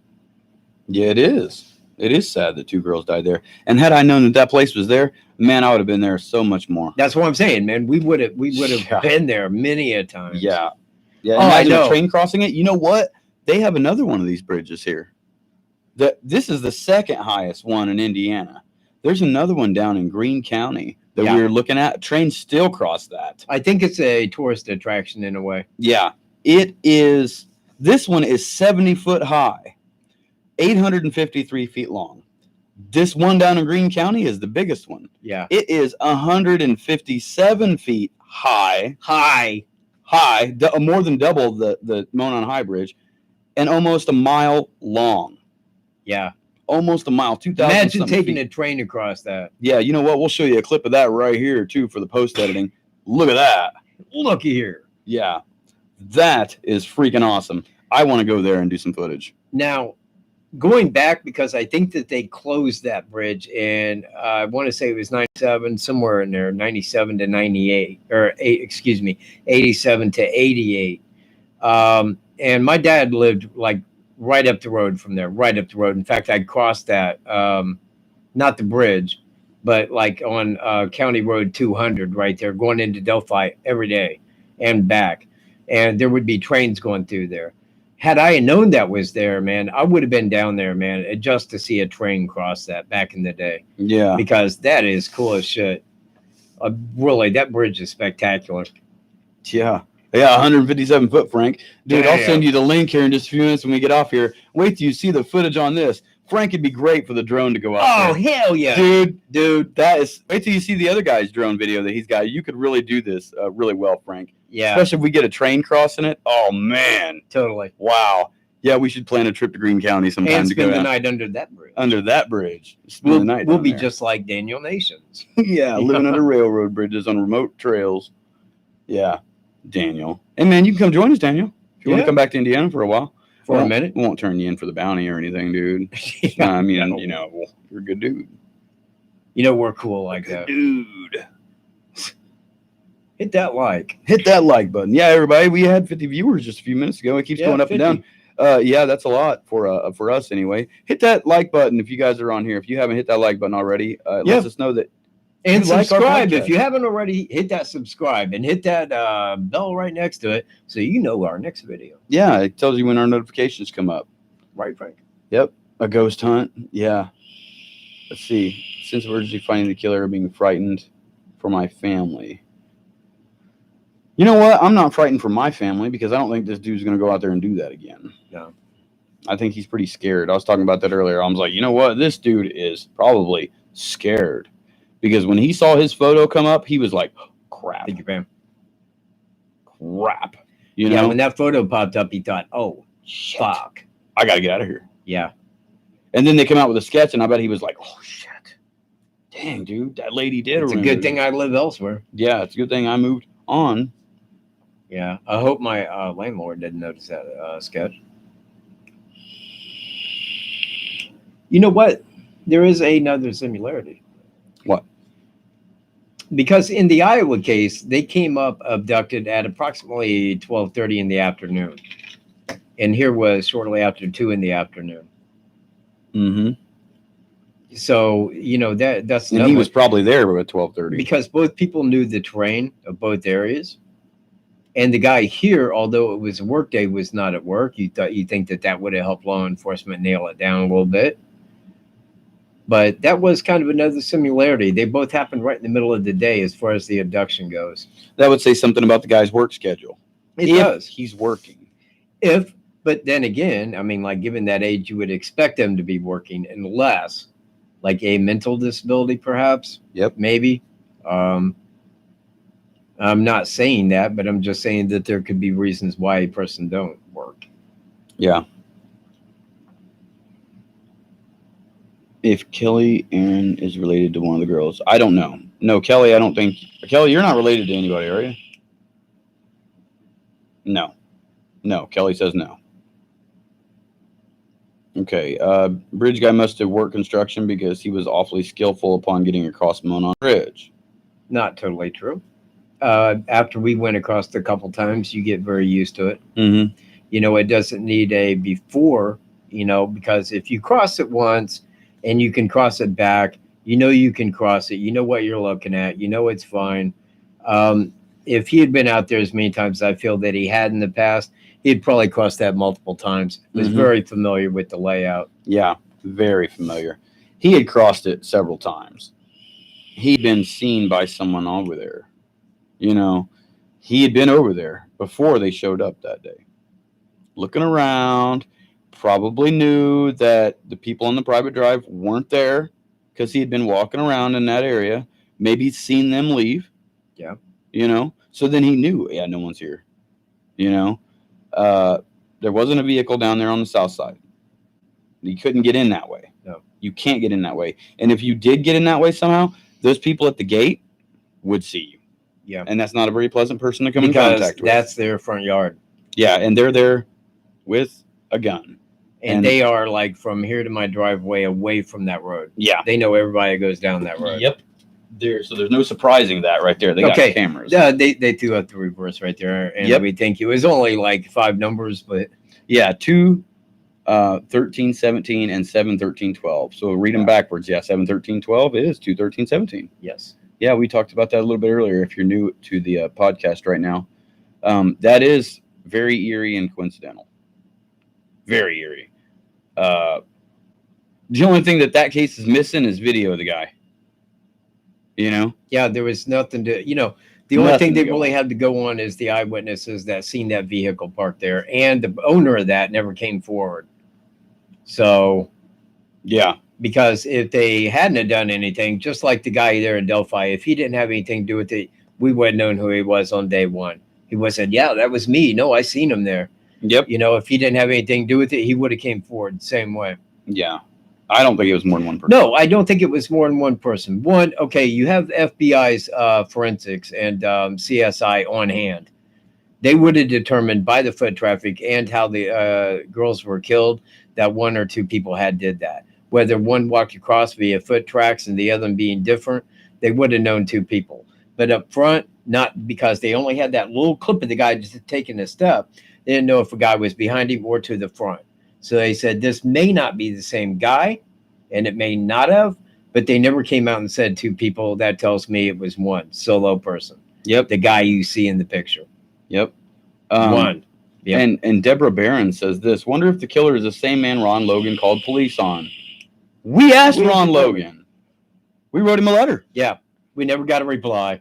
Yeah, it is. It is sad that 2 girls died there. And had I known that that place was there, man, I would have been there so much more. That's what I'm saying, man. We would have Yeah. been there many a time. Yeah. Yeah. Oh, I Imagine a know. train crossing it. You know what? They have another one of these bridges here. This is the second highest one in Indiana. There's another one down in Greene County that Yeah. we were looking at. Trains still cross that. I think it's a tourist attraction in a way. Yeah. It is. This one is 70 foot high, 853 feet long. This one down in Greene County is the biggest one. Yeah. It is 157 feet high, more than double the Monon High Bridge, and almost a mile long. Yeah. Almost a mile, 2,000. Imagine taking a train across that. Yeah, you know what? We'll show you a clip of that right here too for the post editing. Look at that. Looky here. Yeah, that is freaking awesome. I want to go there and do some footage. Now, going back, because I think that they closed that bridge in, I want to say it was 97, somewhere in there, 97 to 98, or 87 to 88. And my dad lived like right up the road from there, right up the road. In fact, I'd crossed that, not the bridge, but like on County Road 200 right there, going into Delphi every day and back. And there would be trains going through there. Had I known that was there, man, I would have been down there, man, just to see a train cross that back in the day. Yeah. Because that is cool as shit. Really, that bridge is spectacular. Yeah. Yeah, 157 foot, Frank. Dude, I'll Yeah. send you the link here in just a few minutes when we get off here. Wait till you see the footage on this. Frank, it'd be great for the drone to go out Oh, there. hell yeah. Dude, that is. Wait till you see the other guy's drone video that he's got. You could really do this really well, Frank. Yeah, Especially if we get a train crossing it. Oh, man. totally. Wow. Yeah, we should plan a trip to Greene County sometime And to go spend the down night under that bridge. under that bridge. Spend the We'll, night we'll down be there. just like Daniel Nations. Yeah, living under railroad bridges on remote trails. Yeah, Daniel. Hey, man, you can come join us, Daniel. If you want Yeah. to come back to Indiana for a while. For We a won't- minute. We won't turn you in for the bounty or anything, dude. Yeah, I mean, no. you know, well, you're a good dude. You know, we're cool like that. Dude. Hit that like. Hit that like button. Yeah, everybody, we had 50 viewers just a few minutes ago. It keeps going up 50. and down. Yeah, that's a lot for us anyway. Hit that like button if you guys are on here. If you haven't hit that like button already, it Yeah. lets us know that. And You like our subscribe. If podcast. you haven't already, hit that subscribe and hit that bell right next to it so you know our next video. Yeah, it tells you when our notifications come up. Right, Frank? Yep, a ghost hunt. Yeah. Let's see. Since emergency finding the killer, being frightened for my family. You know what? I'm not frightened for my family because I don't think this dude's going to go out there and do that again. No. I think he's pretty scared. I was talking about that earlier. I was like, you know what? This dude is probably scared because when he saw his photo come up, he was like, crap, Thank you, fam. crap. You Yeah, know, when that photo popped up, he thought, oh, shit, fuck. I got to get out of here. Yeah. And then they come out with a sketch, and I bet he was like, oh, shit. Dang, dude, that lady did. It's a good thing I live elsewhere. Yeah, it's a good thing I moved on. Yeah. I hope my landlord didn't notice that sketch. You know what? There is another similarity. What? Because in the Iowa case, they came up abducted at approximately 12:30 in the afternoon. And here was shortly after 2 in the afternoon. Mm-hmm. So, you know, that's And another he one. was probably there at 12:30. Because both people knew the terrain of both areas. And the guy here, although it was a work day, was not at work. You think that would have helped law enforcement nail it down a little bit. But that was kind of another similarity. They both happened right in the middle of the day as far as the abduction goes. That would say something about the guy's work schedule. It If does. He's working. But then again, I mean, like given that age, you would expect them to be working unless like a mental disability, perhaps. Yep. Maybe. I'm not saying that, but I'm just saying that there could be reasons why a person don't work. Yeah. If Kelly Aaron is related to one of the girls, I don't know. No, Kelly, I don't think. Kelly, you're not related to anybody, are you? No. No, Kelly says no. Okay, bridge guy must have worked construction because he was awfully skillful upon getting across Monon Bridge. Not totally true. After we went across a couple times, you get very used to it. Mm-hmm. You know, it doesn't need a before, you know, because if you cross it once and you can cross it back, you know you can cross it. You know what you're looking at. You know it's fine. If he had been out there as many times as I feel that he had in the past, he'd probably crossed that multiple times. Was Mhm. very familiar with the layout. Yeah, very familiar. He had crossed it several times. He'd been seen by someone over there. You know, he had been over there before they showed up that day. Looking around, probably knew that the people on the private drive weren't there because he had been walking around in that area, maybe seen them leave. Yeah. You know, so then he knew, yeah, no one's here. You know, uh, there wasn't a vehicle down there on the south side. You couldn't get in that way. No. You can't get in that way. And if you did get in that way somehow, those people at the gate would see you. Yeah. And that's not a very pleasant person to come in Because contact with. that's their front yard. Yeah, and they're there with a gun. And they are like from here to my driveway away from that road. Yeah. They know everybody that goes down that road. Yep. So there's no surprising that right there. They got Okay. cameras. They threw out the reverse right there. And Yep. we think it was only like 5 numbers, but Yeah, 2 13 17 and 7 13 12. So read them Yeah. backwards. Yeah, 7 13 12 is 2 13 17. yes. Yeah, we talked about that a little bit earlier. If you're new to the podcast right now, that is very eerie and coincidental. Very eerie. The only thing that case is missing is video of the guy. You know? Yeah, there was nothing to, the only Nothing thing to they go really on. had to go on is the eyewitnesses that seen that vehicle parked there, and the owner of that never came forward. So, Yeah. because if they hadn't have done anything, just like the guy there in Delphi, if he didn't have anything to do with it, we wouldn't have known who he was on day one. He would have said, yeah, that was me. No, I seen him there. Yep. If he didn't have anything to do with it, he would have came forward the same way. Yeah. I don't think it was more than one person. No, I don't think it was more than one person. One, okay, you have FBI's forensics and CSI on hand. They would have determined by the foot traffic and how the girls were killed that 1 or 2 people had did that. Whether one walked across via foot tracks and the other being different, they would have known 2 people. But up front, not because they only had that little clip of the guy just taking a step. They didn't know if a guy was behind him or to the front. So they said, this may not be the same guy, and it may not have, but they never came out and said 2 people. That tells me it was one solo person. Yep. The guy you see in the picture. Yep. One. Yep. And Deborah Barron says this. Wonder if the killer is the same man Ron Logan called police on. We asked Ron Logan. We wrote him a letter. Yeah. We never got a reply.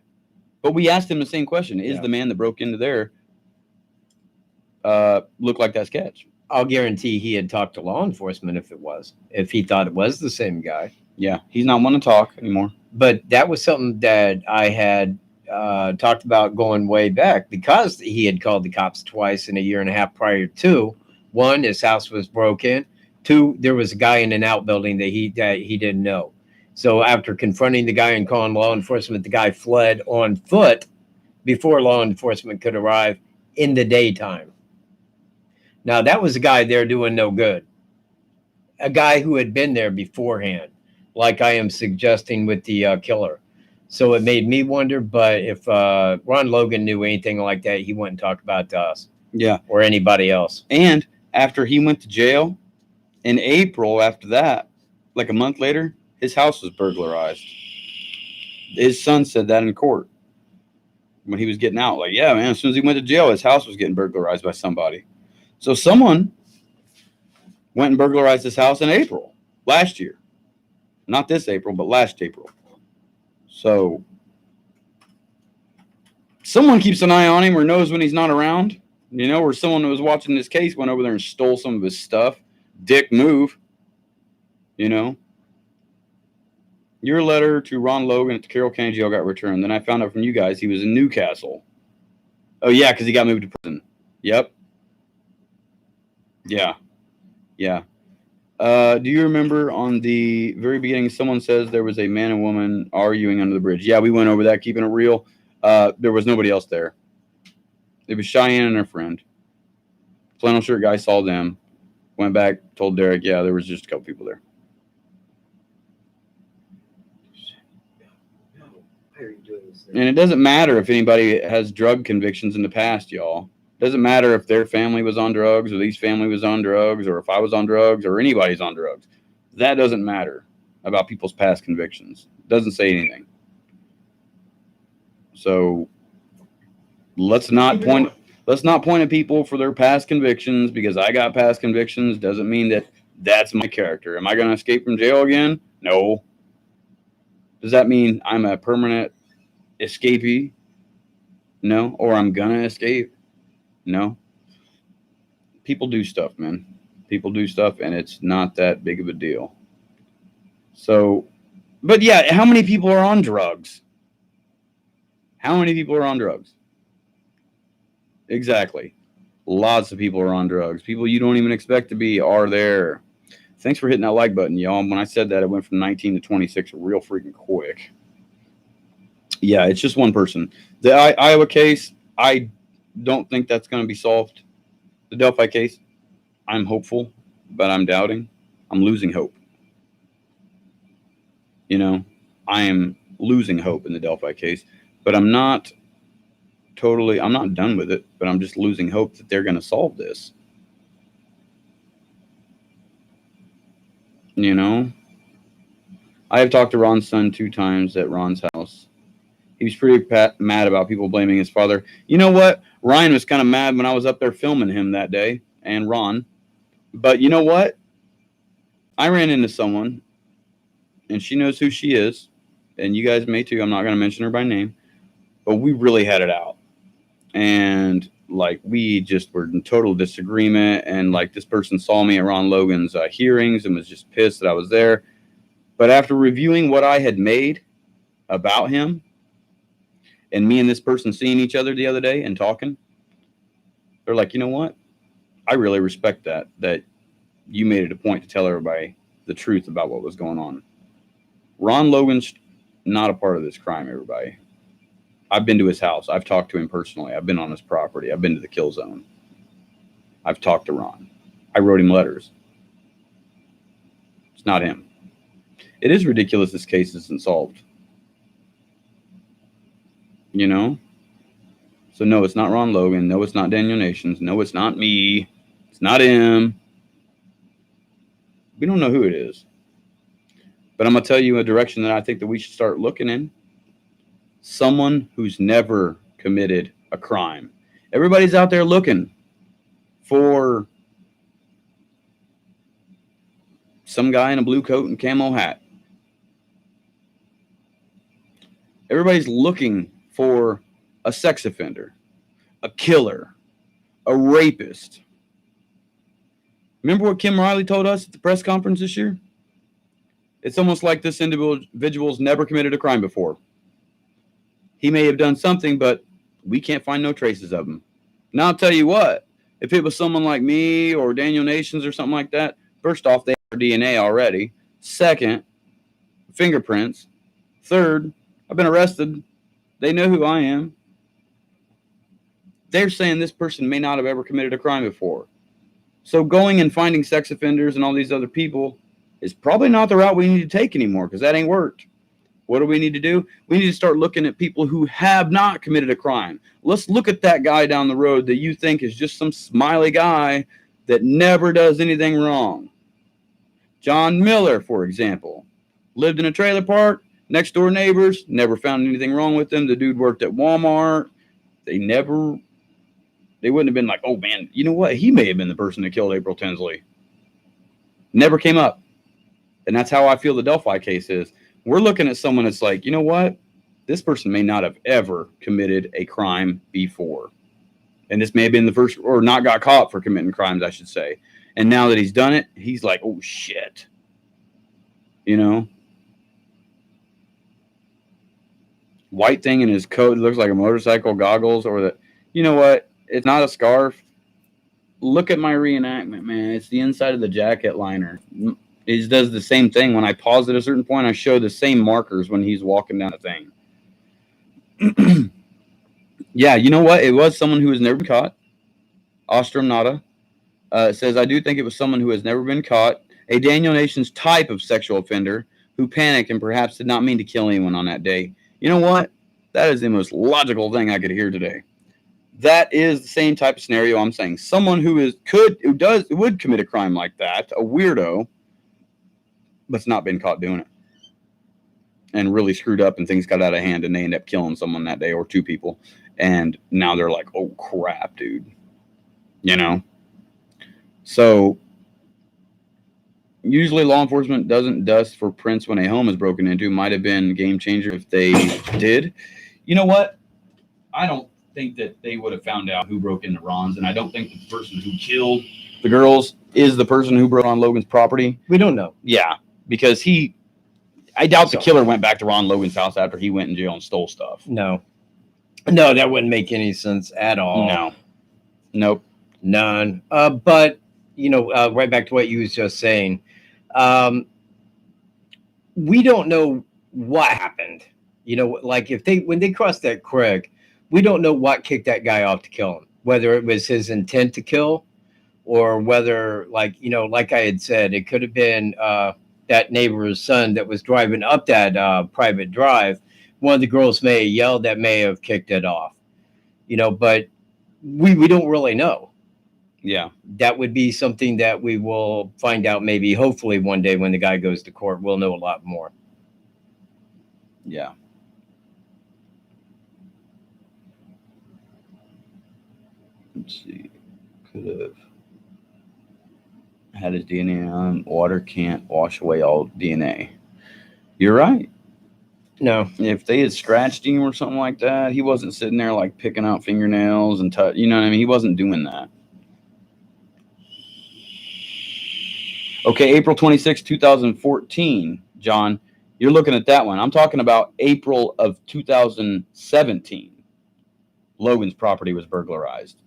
But we asked him the same question. Is Yeah. the man that broke into there look like that sketch? I'll guarantee he had talked to law enforcement if he thought it was the same guy. Yeah. He's not one to talk anymore. But that was something that I had talked about going way back because he had called the cops twice in a year and a half prior to. 1, his house was broken. 2, there was a guy in an outbuilding that he didn't know. So after confronting the guy and calling law enforcement, the guy fled on foot before law enforcement could arrive in the daytime. Now, that was a guy there doing no good. A guy who had been there beforehand, like I am suggesting with the killer. So it made me wonder, but if Ron Logan knew anything like that, he wouldn't talk about it to us. Yeah. Or anybody else. And after he went to jail, in April after that, like a month later, his house was burglarized. His son said that in court when he was getting out. Like, yeah, man, as soon as he went to jail, his house was getting burglarized by somebody. So someone went and burglarized his house in April last year. Not this April, but last April. So someone keeps an eye on him or knows when he's not around, or someone who was watching this case went over there and stole some of his stuff. Dick move, Your letter to Ron Logan at the Carroll County Jail got returned. Then I found out from you guys he was in Newcastle. Oh, yeah, because he got moved to prison. Yep. Yeah. Yeah. Do you remember on the very beginning, someone says there was a man and woman arguing under the bridge? Yeah, we went over that, keeping it real. There was nobody else there. It was Cheyenne and her friend. Flannel shirt guy saw them. Went back, told Derek, yeah, there was just a couple people there. Why are you doing this. And it doesn't matter if anybody has drug convictions in the past, y'all. It doesn't matter if their family was on drugs or these family was on drugs or if I was on drugs or anybody's on drugs. That doesn't matter about people's past convictions. It doesn't say anything. So let's not point at people for their past convictions. Because I got past convictions doesn't mean that that's my character. Am I going to escape from jail again? No. Does that mean I'm a permanent escapee? No. Or I'm going to escape? No. People do stuff, man. People do stuff, and it's not that big of a deal. So, but yeah, how many people are on drugs? How many people are on drugs? Exactly. Lots of people are on drugs. People you don't even expect to be are there. Thanks for hitting that like button, y'all. When I said that, it went from 19 to 26 real freaking quick. Yeah, it's just one person. The Iowa case, I don't think that's going to be solved. The Delphi case, I'm hopeful, but I'm doubting. I'm losing hope. You know, I am losing hope in the Delphi case, but I'm not done with it, but I'm just losing hope that they're going to solve this. You know, I have talked to Ron's son 2 times at Ron's house. He was pretty mad about people blaming his father. You know what? Ryan was kind of mad when I was up there filming him that day, and Ron. But you know what? I ran into someone, and she knows who she is, and you guys may too. I'm not going to mention her by name, but we really had it out. And like we just were in total disagreement, and like this person saw me at Ron Logan's hearings and was just pissed that I was there. But after reviewing what I had made about him, and me and this person seeing each other the other day and talking, they're like, you know what? I really respect that you made it a point to tell everybody the truth about what was going on. Ron Logan's not a part of this crime, everybody. I've been to his house. I've talked to him personally. I've been on his property. I've been to the kill zone. I've talked to Ron. I wrote him letters. It's not him. It is ridiculous this case isn't solved. You know? So no, it's not Ron Logan. No, it's not Daniel Nations. No, it's not me. It's not him. We don't know who it is. But I'm going to tell you a direction that I think that we should start looking in. Someone who's never committed a crime. Everybody's out there looking for some guy in a blue coat and camo hat. Everybody's looking for a sex offender, a killer, a rapist. Remember what Kim Riley told us at the press conference this year? It's almost like this individual's never committed a crime before. He may have done something, but we can't find no traces of him. Now, I'll tell you what, if it was someone like me or Daniel Nations or something like that, first off, they have DNA already. Second, fingerprints. Third, I've been arrested. They know who I am. They're saying this person may not have ever committed a crime before. So going and finding sex offenders and all these other people is probably not the route we need to take anymore, because that ain't worked. What do we need to do? We need to start looking at people who have not committed a crime. Let's look at that guy down the road that you think is just some smiley guy that never does anything wrong. John Miller, for example, lived in a trailer park, next door neighbors, never found anything wrong with him. The dude worked at Walmart. They wouldn't have been like, oh man, you know what? He may have been the person that killed April Tinsley. Never came up. And that's how I feel the Delphi case is. We're looking at someone that's like, you know what? This person may not have ever committed a crime before. And this may have been the first, or not got caught for committing crimes, I should say. And now that he's done it, he's like, oh shit. You know? White thing in his coat looks like a motorcycle, goggles, or the, you know what? It's not a scarf. Look at my reenactment, man. It's the inside of the jacket liner. It does the same thing. When I pause at a certain point, I show the same markers when he's walking down the thing. Yeah, you know what? It was someone who has never been caught. Ostrom Nada says, I do think it was someone who has never been caught. A Daniel Nations type of sexual offender who panicked and perhaps did not mean to kill anyone on that day. You know what? That is the most logical thing I could hear today. That is the same type of scenario I'm saying. Someone who would commit a crime like that, a weirdo, but's not been caught doing it. And really screwed up and things got out of hand and they end up killing someone that day or two people. And now they're like, oh crap, dude. You know? So usually law enforcement doesn't dust for prints when a home is broken into. Might have been a game changer if they did. You know what? I don't think that they would have found out who broke into Ron's, and I don't think the person who killed the girls is the person who broke on Logan's property. We don't know. Yeah, because I doubt the killer went back to Ron Logan's house after he went in jail and stole stuff. No, that wouldn't make any sense at all. No, nope, none. But right back to what you was just saying. We don't know what happened. Like when they crossed that creek, we don't know what kicked that guy off to kill him. Whether it was his intent to kill, or whether, like I had said, it could have been that neighbor's son that was driving up that private drive. One of the girls may have yelled, that may have kicked it off. But we don't really know. Yeah, that would be something that we will find out maybe, hopefully, one day when the guy goes to court. We'll know a lot more. Yeah. Let's see. Could have had his DNA on. Water can't wash away all DNA. You're right. No. If they had scratched him or something like that, he wasn't sitting there like picking out fingernails and you know what I mean? He wasn't doing that. Okay, April 26, 2014, John, you're looking at that one. I'm talking about April of 2017. Logan's property was burglarized.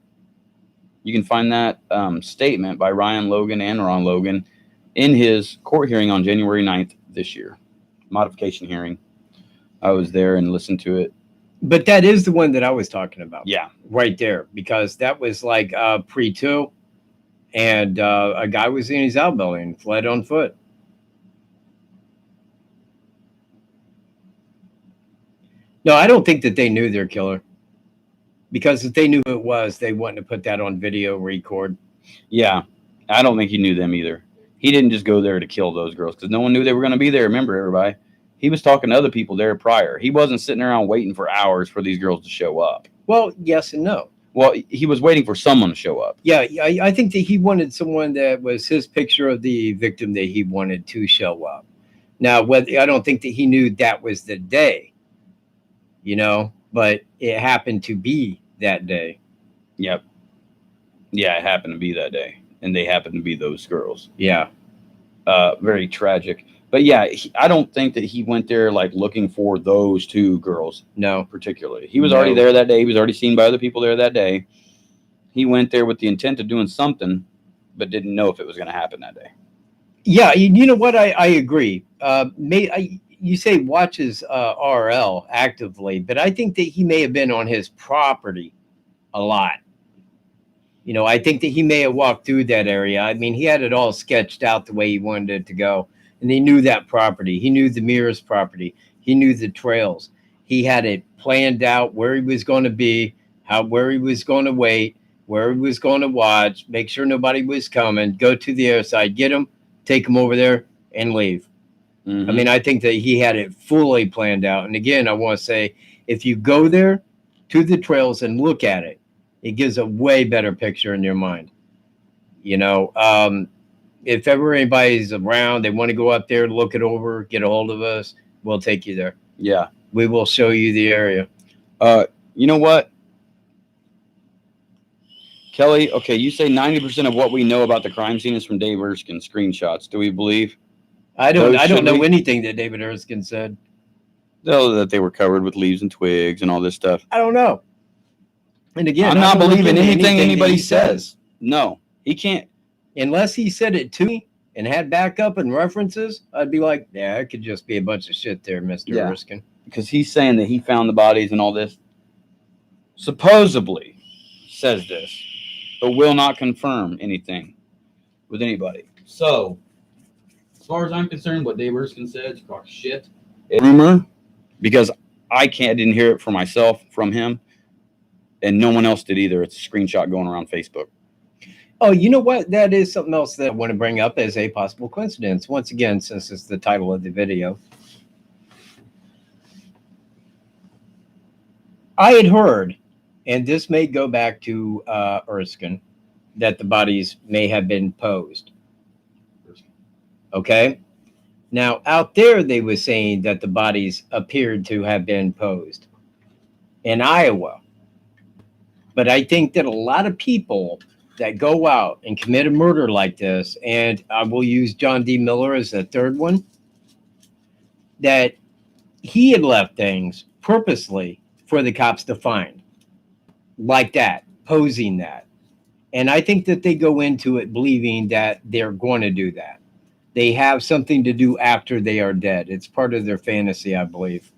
You can find that statement by Ryan Logan and Ron Logan in his court hearing on January 9th this year. Modification hearing. I was there and listened to it. But that is the one that I was talking about. Yeah. Right there. Because that was like pre-2. And a guy was in his outbuilding and fled on foot. No, I don't think that they knew their killer. Because if they knew who it was, they wouldn't have put that on video record. Yeah, I don't think he knew them either. He didn't just go there to kill those girls because no one knew they were going to be there. Remember, everybody, he was talking to other people there prior. He wasn't sitting around waiting for hours for these girls to show up. Well, yes and no. Well, he was waiting for someone to show up. Yeah, I think that he wanted someone that was his picture of the victim that he wanted to show up. Now, I don't think that he knew that was the day, but it happened to be that day. Yep. Yeah, it happened to be that day. And they happened to be those girls. Yeah. Very tragic. But yeah, I don't think that he went there like looking for those two girls. No, particularly. He was already there that day. He was already seen by other people there that day. He went there with the intent of doing something, but didn't know if it was going to happen that day. Yeah, you know what? I agree. You say watches RL actively, but I think that he may have been on his property a lot. I think that he may have walked through that area. I mean, he had it all sketched out the way he wanted it to go. And he knew that property. He knew the Mears property. He knew the trails. He had it planned out where he was going to be, where he was going to wait, where he was going to watch, make sure nobody was coming, go to the other side, get him, take him over there, and leave. Mm-hmm. I mean, I think that he had it fully planned out. And again, I want to say, if you go there to the trails and look at it, it gives a way better picture in your mind. If ever anybody's around, they want to go up there, look it over, get a hold of us, we'll take you there. Yeah. We will show you the area. You know what? Kelly, okay, you say 90% of what we know about the crime scene is from Dave Erskine screenshots. Do we believe? I don't know anything that David Erskine said. No, that they were covered with leaves and twigs and all this stuff. I don't know. And again, I'm not believing anything anybody says. No, he can't. Unless he said it to me and had backup and references, I'd be like, yeah, it could just be a bunch of shit there, Mr. Erskine. Because he's saying that he found the bodies and all this. Supposedly says this, but will not confirm anything with anybody. So, as far as I'm concerned, what Dave Erskine said is crock shit. It's rumor, because I didn't hear it for myself from him, and no one else did either. It's a screenshot going around Facebook. Oh, you know what? That is something else that I want to bring up as a possible coincidence. Once again, since it's the title of the video, I had heard, and this may go back to Erskine, that the bodies may have been posed. Okay. Now, out there, they were saying that the bodies appeared to have been posed in Iowa. But I think that a lot of people that go out and commit a murder like this, and I will use John D. Miller as the third one, that he had left things purposely for the cops to find, like that, posing that. And I think that they go into it believing that they're going to do that. They have something to do after they are dead. It's part of their fantasy, I believe.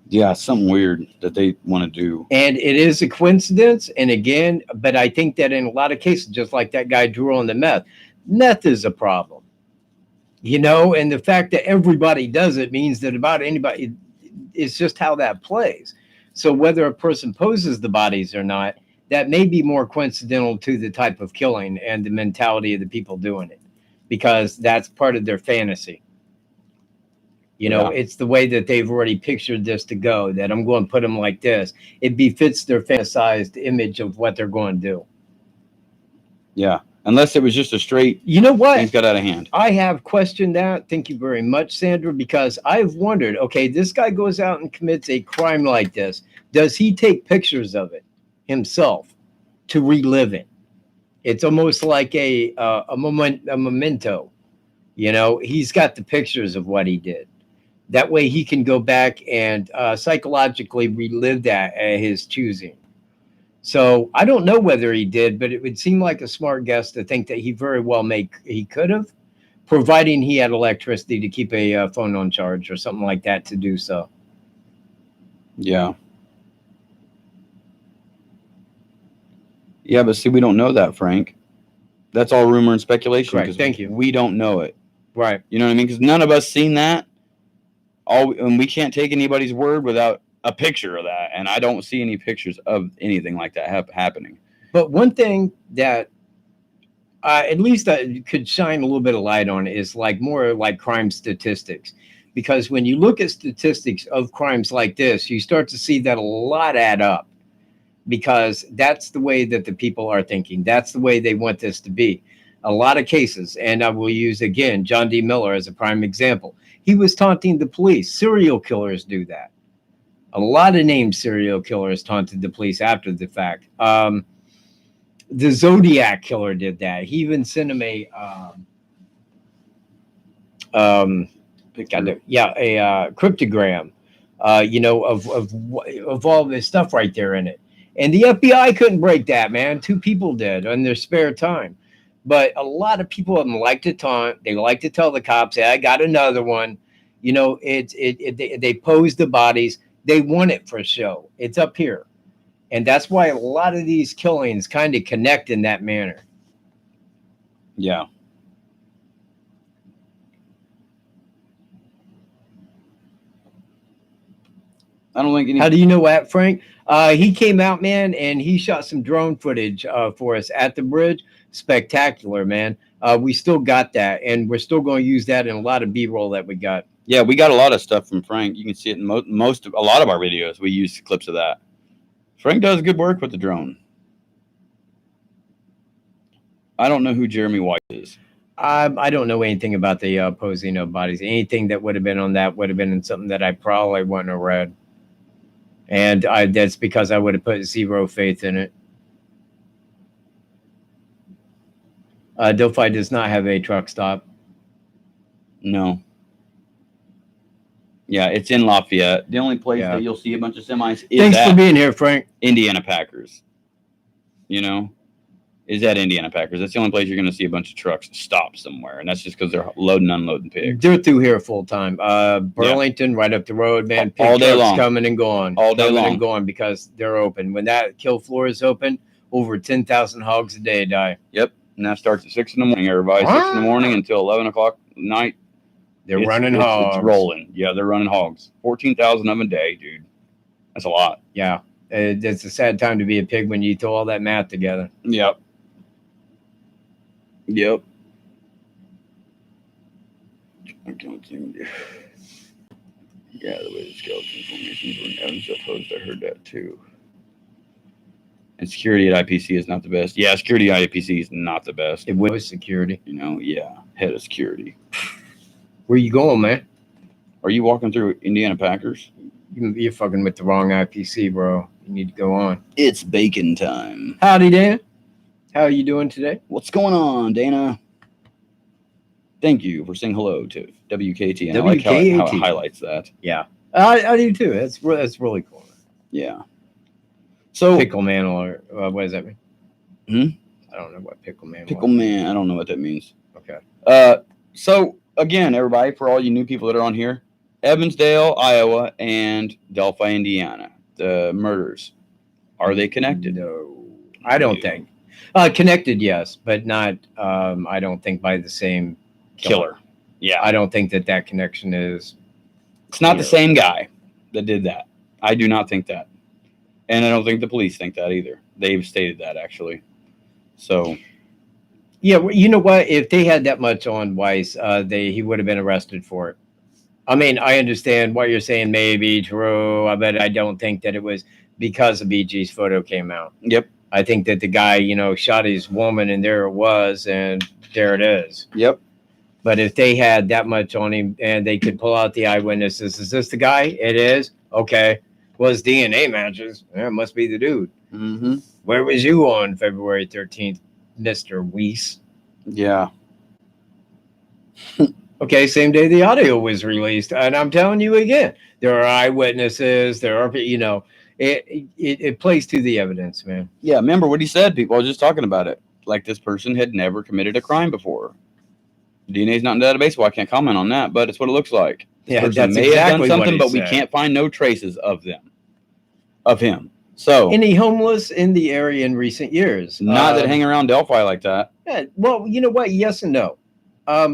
Yeah, something weird that they want to do. And it is a coincidence. And again, but I think that in a lot of cases, just like that guy Drew on the meth is a problem. You know, and the fact that everybody does it means that about anybody, it's just how that plays. So whether a person poses the bodies or not, that may be more coincidental to the type of killing and the mentality of the people doing it, because that's part of their fantasy. You know, it's the way that they've already pictured this to go, that I'm going to put them like this. It befits their fantasized image of what they're going to do. Yeah. Unless it was just a straight, you know what? Things got out of hand. I have questioned that. Thank you very much, Sandra, because I've wondered, okay, this guy goes out and commits a crime like this. Does he take pictures of it himself to relive it? It's almost like a memento. You know, he's got the pictures of what he did. That way he can go back and psychologically relive that at his choosing. So I don't know whether he did, but it would seem like a smart guess to think that he very well he could have, providing he had electricity to keep a phone on charge or something like that to do so. Yeah. Yeah, but see, we don't know that, Frank. That's all rumor and speculation. Correct. Thank you. We don't know it. Right. You know what I mean? Because none of us seen that. And we can't take anybody's word without a picture of that. And I don't see any pictures of anything like that happening. But one thing that at least I could shine a little bit of light on is more like crime statistics. Because when you look at statistics of crimes like this, you start to see that a lot add up. Because that's the way that the people are thinking. That's the way they want this to be. A lot of cases, and I will use, again, John D. Miller as a prime example. He was taunting the police. Serial killers do that. A lot of named serial killers taunted the police after the fact. The Zodiac killer did that. He even sent him a cryptogram, of all this stuff right there in it. And the FBI couldn't break that, man. 2 people did in their spare time. But a lot of people of them like to taunt. They like to tell the cops, hey, I got another one. You know, they pose the bodies. They want it for show. It's up here. And that's why a lot of these killings kind of connect in that manner. Yeah. I don't think any. How do you know that, Frank? He came out, man, and he shot some drone footage for us at the bridge. Spectacular, man. We still got that, and we're still going to use that in a lot of B-roll that we got. Yeah, we got a lot of stuff from Frank. You can see it in a lot of our videos. We use clips of that. Frank does good work with the drone. I don't know who Jeremy White is. I don't know anything about the posing of bodies. Anything that would have been on that would have been in something that I probably wouldn't have read. And that's because I would have put 0 faith in it. Delphi does not have a truck stop. No. Yeah, it's in Lafayette. The only place that you'll see a bunch of semis is Thanks for being here, Frank. Indiana Packers. You know, is at Indiana Packers. That's the only place you're going to see a bunch of trucks stop somewhere, and that's just because they're loading and unloading pigs. They're through here full time. Burlington, right up the road, man. Pig all day trucks long, coming and going, all day long, and going because they're open. When that kill floor is open, over 10,000 hogs a day die. Yep, and that starts at 6 in the morning. Everybody 6 in the morning until 11 o'clock at night. They're It's- running it's, hogs. It's rolling. Yeah, they're running hogs. 14,000 of them a day, dude. That's a lot. Yeah. It's a sad time to be a pig when you throw all that math together. Yep. Yep. I don't think. Yeah, the way the skeleton formations were in Evansdale posed, I heard that too. And security at IPC is not the best. Yeah, security at IPC is not the best. It was security. You know, yeah, head of security. Where you going, man? Are you walking through Indiana Packers? You're fucking with the wrong IPC, bro. You need to go on. It's bacon time. Howdy, Dana. How are you doing today? What's going on, Dana? Thank you for saying hello to WKT. And I like how it highlights that. Yeah, I do too. That's really cool. Yeah. So Pickle man, or what does that mean? I don't know what pickle man. Pickle man. I don't know what that means. Okay. So again, everybody, for all you new people that are on here, Evansdale, Iowa, and Delphi, Indiana, the murders, are they connected? No, I don't think. Connected, yes, but not. I don't think by the same Killer. Yeah. I don't think that connection is. It's not the same guy that did that. I do not think that. And I don't think the police think that either. They've stated that, actually. So. Yeah, well, you know what? If they had that much on Weiss, he would have been arrested for it. I mean, I understand what you're saying may be true, but I don't think that it was because of BG's photo came out. Yep. I think that the guy, shot his woman, and there it was, and there it is. Yep. But if they had that much on him and they could pull out the eyewitnesses, is this the guy? It is? Okay. Well, his DNA matches. Yeah, it must be the dude. Mm-hmm. Where was you on February 13th, Mr. Weiss? Yeah. Okay, same day the audio was released. And I'm telling you again, there are eyewitnesses. There are, it plays to the evidence, man. Yeah, remember what he said, people. I was just talking about it. Like this person had never committed a crime before. DNA's not in the database, well, I can't comment on that, but it's what it looks like. Yeah, Person that's may exactly have done what something, he but we said. can't find no traces of him. So Any homeless in the area in recent years? not that hang around Delphi like that. Yeah, well, you know what? Yes and no.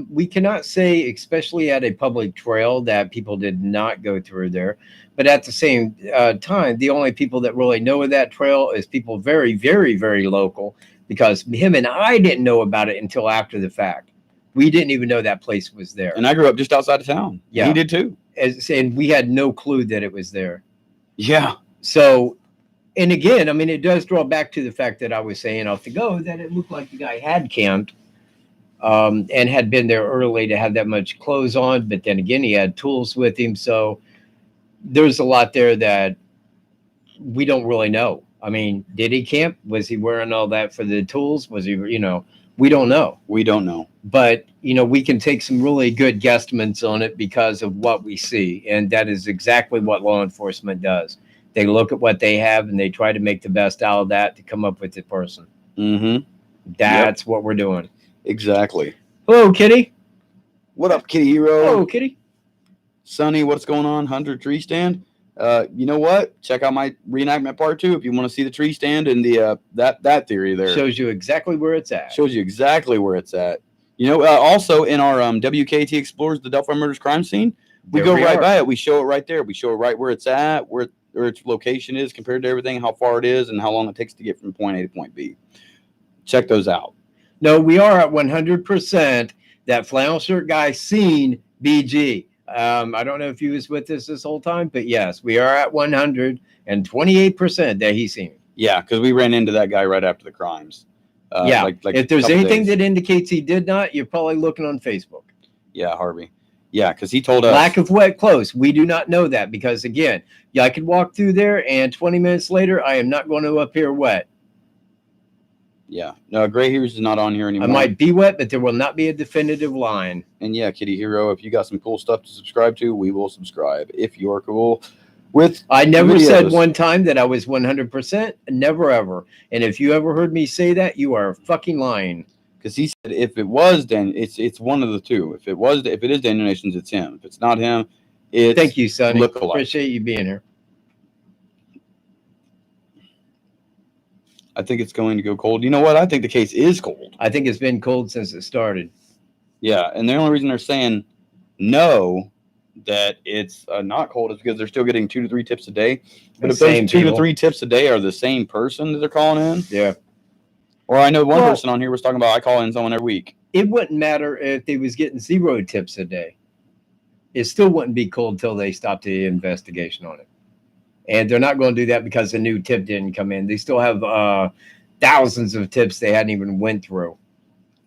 We cannot say, especially at a public trail, that people did not go through there. But at the same time, the only people that really know of that trail is people very, very, very local, because him and I didn't know about it until after the fact. We didn't even know that place was there. And I grew up just outside of town. Yeah. He did too. And we had no clue that it was there. Yeah. So, and again, I mean, it does draw back to the fact that I was saying off the go that it looked like the guy had camped and had been there early to have that much clothes on. But then again, he had tools with him. So there's a lot there that we don't really know. I mean, did he camp? Was he wearing all that for the tools? Was he, we don't know. We don't know. But, we can take some really good guesstimates on it because of what we see. And that is exactly what law enforcement does. They look at what they have and they try to make the best out of that to come up with the person. Mm-hmm. That's what we're doing. Exactly. Hello, Kitty. What up, Kitty Hero? Hello, Kitty. Sonny, what's going on? 100 tree stand. You know what? Check out my reenactment part 2 if you want to see the tree stand and the that theory there. Shows you exactly where it's at. Shows you exactly where it's at. Also in our WKT Explores the Delphi Murders crime scene, we go right by it. We show it right there. We show it right where it's at, where its location is compared to everything, how far it is, and how long it takes to get from point A to point B. Check those out. No, we are at 100% that flannel shirt guy seen BG. I don't know if he was with us this whole time, but yes, we are at 128% that he's seen. Yeah, because we ran into that guy right after the crimes. Like if there's anything that indicates he did not, you're probably looking on Facebook. Yeah, Harvey. Yeah, because he told us. Lack of wet clothes. We do not know that because, again, I could walk through there and 20 minutes later, I am not going to appear wet. Yeah. No, Gray Heroes is not on here anymore. I might be wet, but there will not be a definitive line. And yeah, Kitty Hero, if you got some cool stuff to subscribe to, we will subscribe. If you're cool with I never videos. said one time that I was 100%. Never, ever. And if you ever heard me say that, you are fucking lying. Because he said if it was Dan, it's one of the two. If it is Daniel Nations, it's him. If it's not him, it's Thank you, Sonny. Lookalike. Appreciate you being here. I think it's going to go cold. You know what? I think the case is cold. I think it's been cold since it started. Yeah, and the only reason they're saying know that it's not cold is because they're still getting 2 to 3 tips a day. But The if those same 2 to people. 3 tips a day are the same person that they're calling in, Yeah. or I know one Well- person on here was talking about I call in someone every week. It wouldn't matter if they was getting 0 tips a day. It still wouldn't be cold until they stopped the investigation on it. And they're not going to do that because the new tip didn't come in. They still have thousands of tips they hadn't even went through.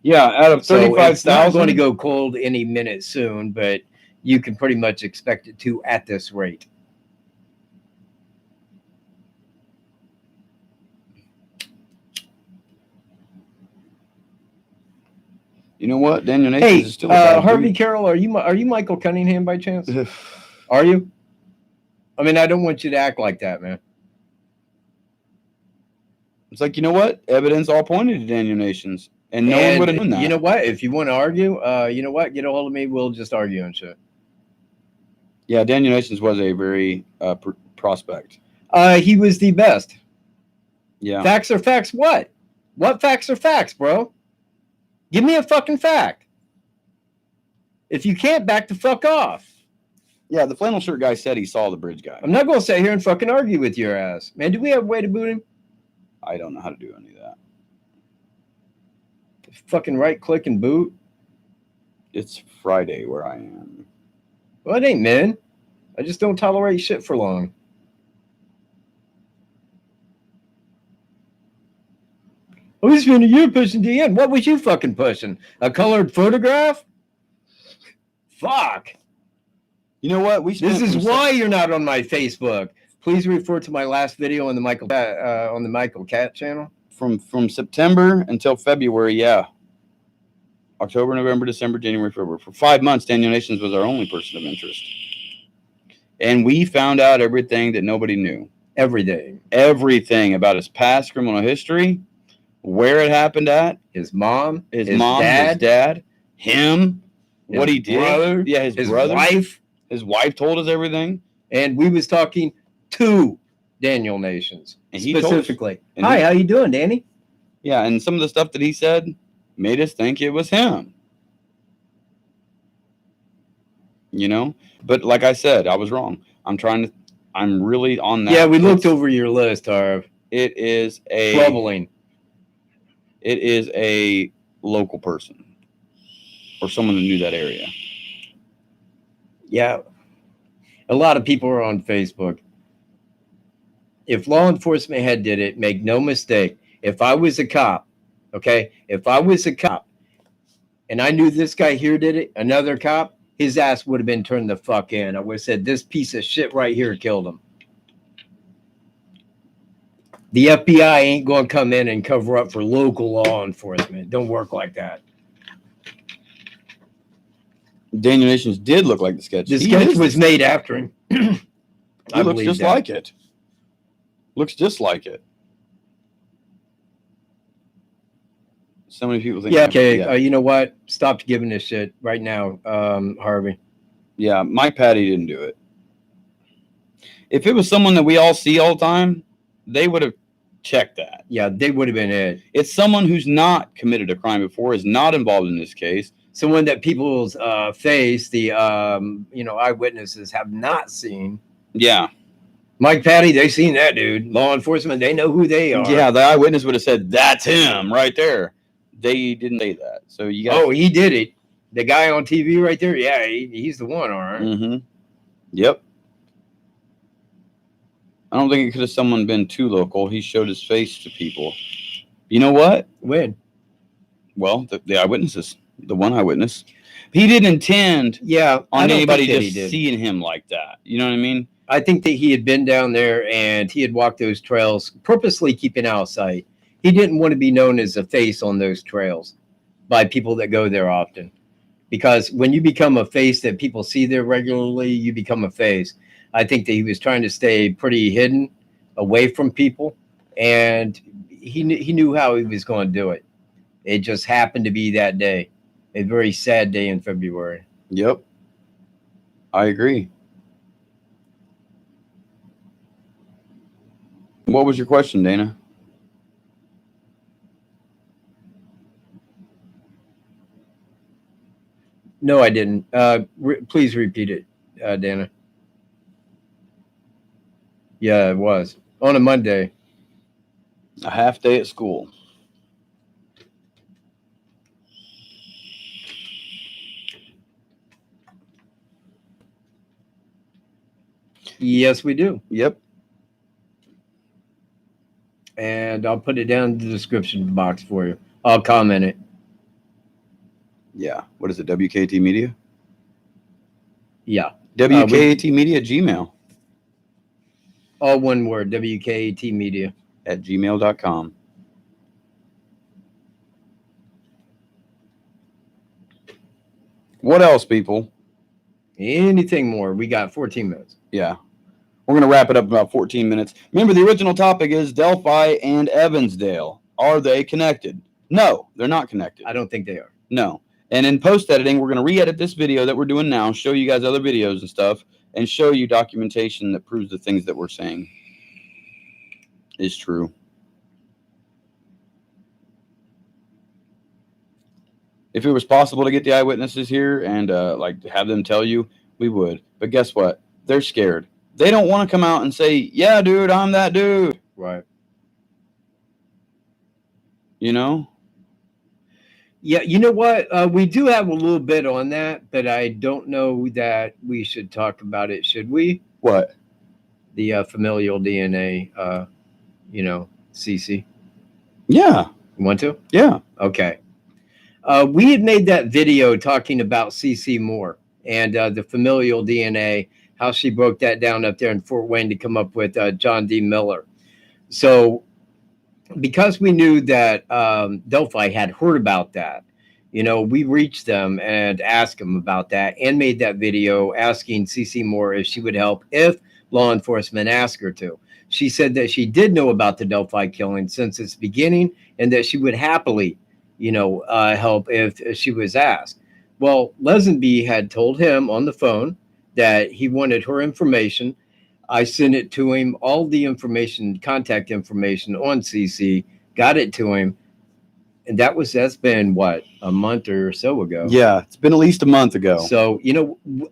Yeah, out of So it's not 35,000, going to go cold any minute soon, but you can pretty much expect it to at this rate. you know what? Daniel Nations Hey, is still a bad Harvey dude. Carroll, are you Michael Cunningham by chance? Are you? I mean, I don't want you to act like that, man. It's like, you know what? Evidence all pointed to Daniel Nations, and no one would have known that. You know what? If you want to argue, you know what? Get a hold of me. We'll just argue and shit. Yeah, Daniel Nations was a very prospect. He was the best. Yeah. Facts are facts. What? What facts are facts, bro? Give me a fucking fact. If you can't, back the fuck off. Yeah, the flannel shirt guy said he saw the bridge guy. I'm not going to sit here and fucking argue with your ass. Man, do we have a way to boot him? I don't know how to do any of that. Fucking right click and boot? It's Friday where I am. Well, it ain't, man. I just don't tolerate shit for long. I was spending a year pushing DN. What was you fucking pushing? A colored photograph? Fuck. You know what? We This is why you're not on my Facebook. Please refer to my last video on the Michael Cat channel. From September until February, yeah. October, November, December, January, February. For 5 months, Daniel Nations was our only person of interest. And we found out everything that nobody knew. Everything. Everything about his past criminal history, where it happened at, His mom, his mom, his dad, him, what he did. brother, Yeah, his his brother. wife. His wife told us everything. And we was talking to Daniel Nations And he told us- specifically. and Hi, he- how you doing, Danny? Yeah, and some of the stuff that he said made us think it was him. You know? But like I said, I was wrong. I'm really on that. Yeah, we looked over your list, Harv. It is Troubling. It is a local person or someone that knew that area. Yeah. A lot of people are on Facebook. If law enforcement had did it, make no mistake, if I was a cop, okay, if I was a cop and I knew this guy here did it, another cop, his ass would have been turned the fuck in. I would have said, this piece of shit right here killed him. The FBI ain't going to come in and cover up for local law enforcement. Don't work like that. Daniel Nations did look like the sketch. The He sketch is- was made after him. He I looks believe just that. like it. Looks just like it. So many people think. Yeah, okay. Yeah, You know what? Stop giving this shit right now, Harvey. yeah, Mike Patty didn't do it. If it was someone that we all see all the time, they would have checked that. Yeah, they would have been it. It's someone who's not committed a crime before, is not involved in this case. Someone that people's face, the eyewitnesses have not seen. Yeah. Mike Patty, they seen that dude. Law enforcement, they know who they are. Yeah, the eyewitness would have said, that's him right there. They didn't say that. So you got. Oh, he did it. The guy on TV right there, yeah, he's the one, all right. Mm-hmm. Yep. I don't think it could have someone been too local. He showed his face to people. You know what? When? Well, the eyewitnesses, the one eyewitness, he didn't intend Yeah, I on don't anybody think that he just did. seeing him like that. You know what I mean? I think that he had been down there and he had walked those trails, purposely keeping out of sight. He didn't want to be known as a face on those trails by people that go there often. Because when you become a face that people see there regularly, you become a face. I think that he was trying to stay pretty hidden away from people. And he knew how he was going to do it. It just happened to be that day, a very sad day in February. Yep. I agree. What was your question, Dana? No, I didn't. Please repeat it, Dana. Yeah, it was on a Monday. A half day at school. Yes, we do. Yep. And I'll put it down in the description box for you. I'll comment it. Yeah. What is it? WKT Media? Yeah. WKT Media Gmail All one word, WKAT Media. at gmail.com. What else, people? Anything more? We got 14 minutes. Yeah. We're going to wrap it up in about 14 minutes. Remember, the original topic is Delphi and Evansdale. Are they connected? No, they're not connected. I don't think they are. No. And in post-editing, we're going to re-edit this video that we're doing now, show you guys other videos and stuff, and show you documentation that proves the things that we're saying is true. If it was possible to get the eyewitnesses here and like have them tell you, we would. But guess what? They're scared. They don't want to come out and say, yeah, dude, I'm that dude. Right. You know? Yeah, you know what? We do have a little bit on that, but I don't know that we should talk about it. Should we? What? The familial DNA, CC. Yeah. You want to? Yeah. Okay. We had made that video talking about CC Moore and the familial DNA, how she broke that down up there in Fort Wayne to come up with John D. Miller. So because we knew that Delphi had heard about that, we reached them and asked them about that and made that video asking CC Moore if she would help if law enforcement asked her to. She said that she did know about the Delphi killing since its beginning and that she would happily help if she was asked. Well, Lesenby had told him on the phone that he wanted her information. I sent it to him, all the information, contact information on CC, got it to him. And that's been what, a month or so ago. Yeah, it's been at least a month ago. So,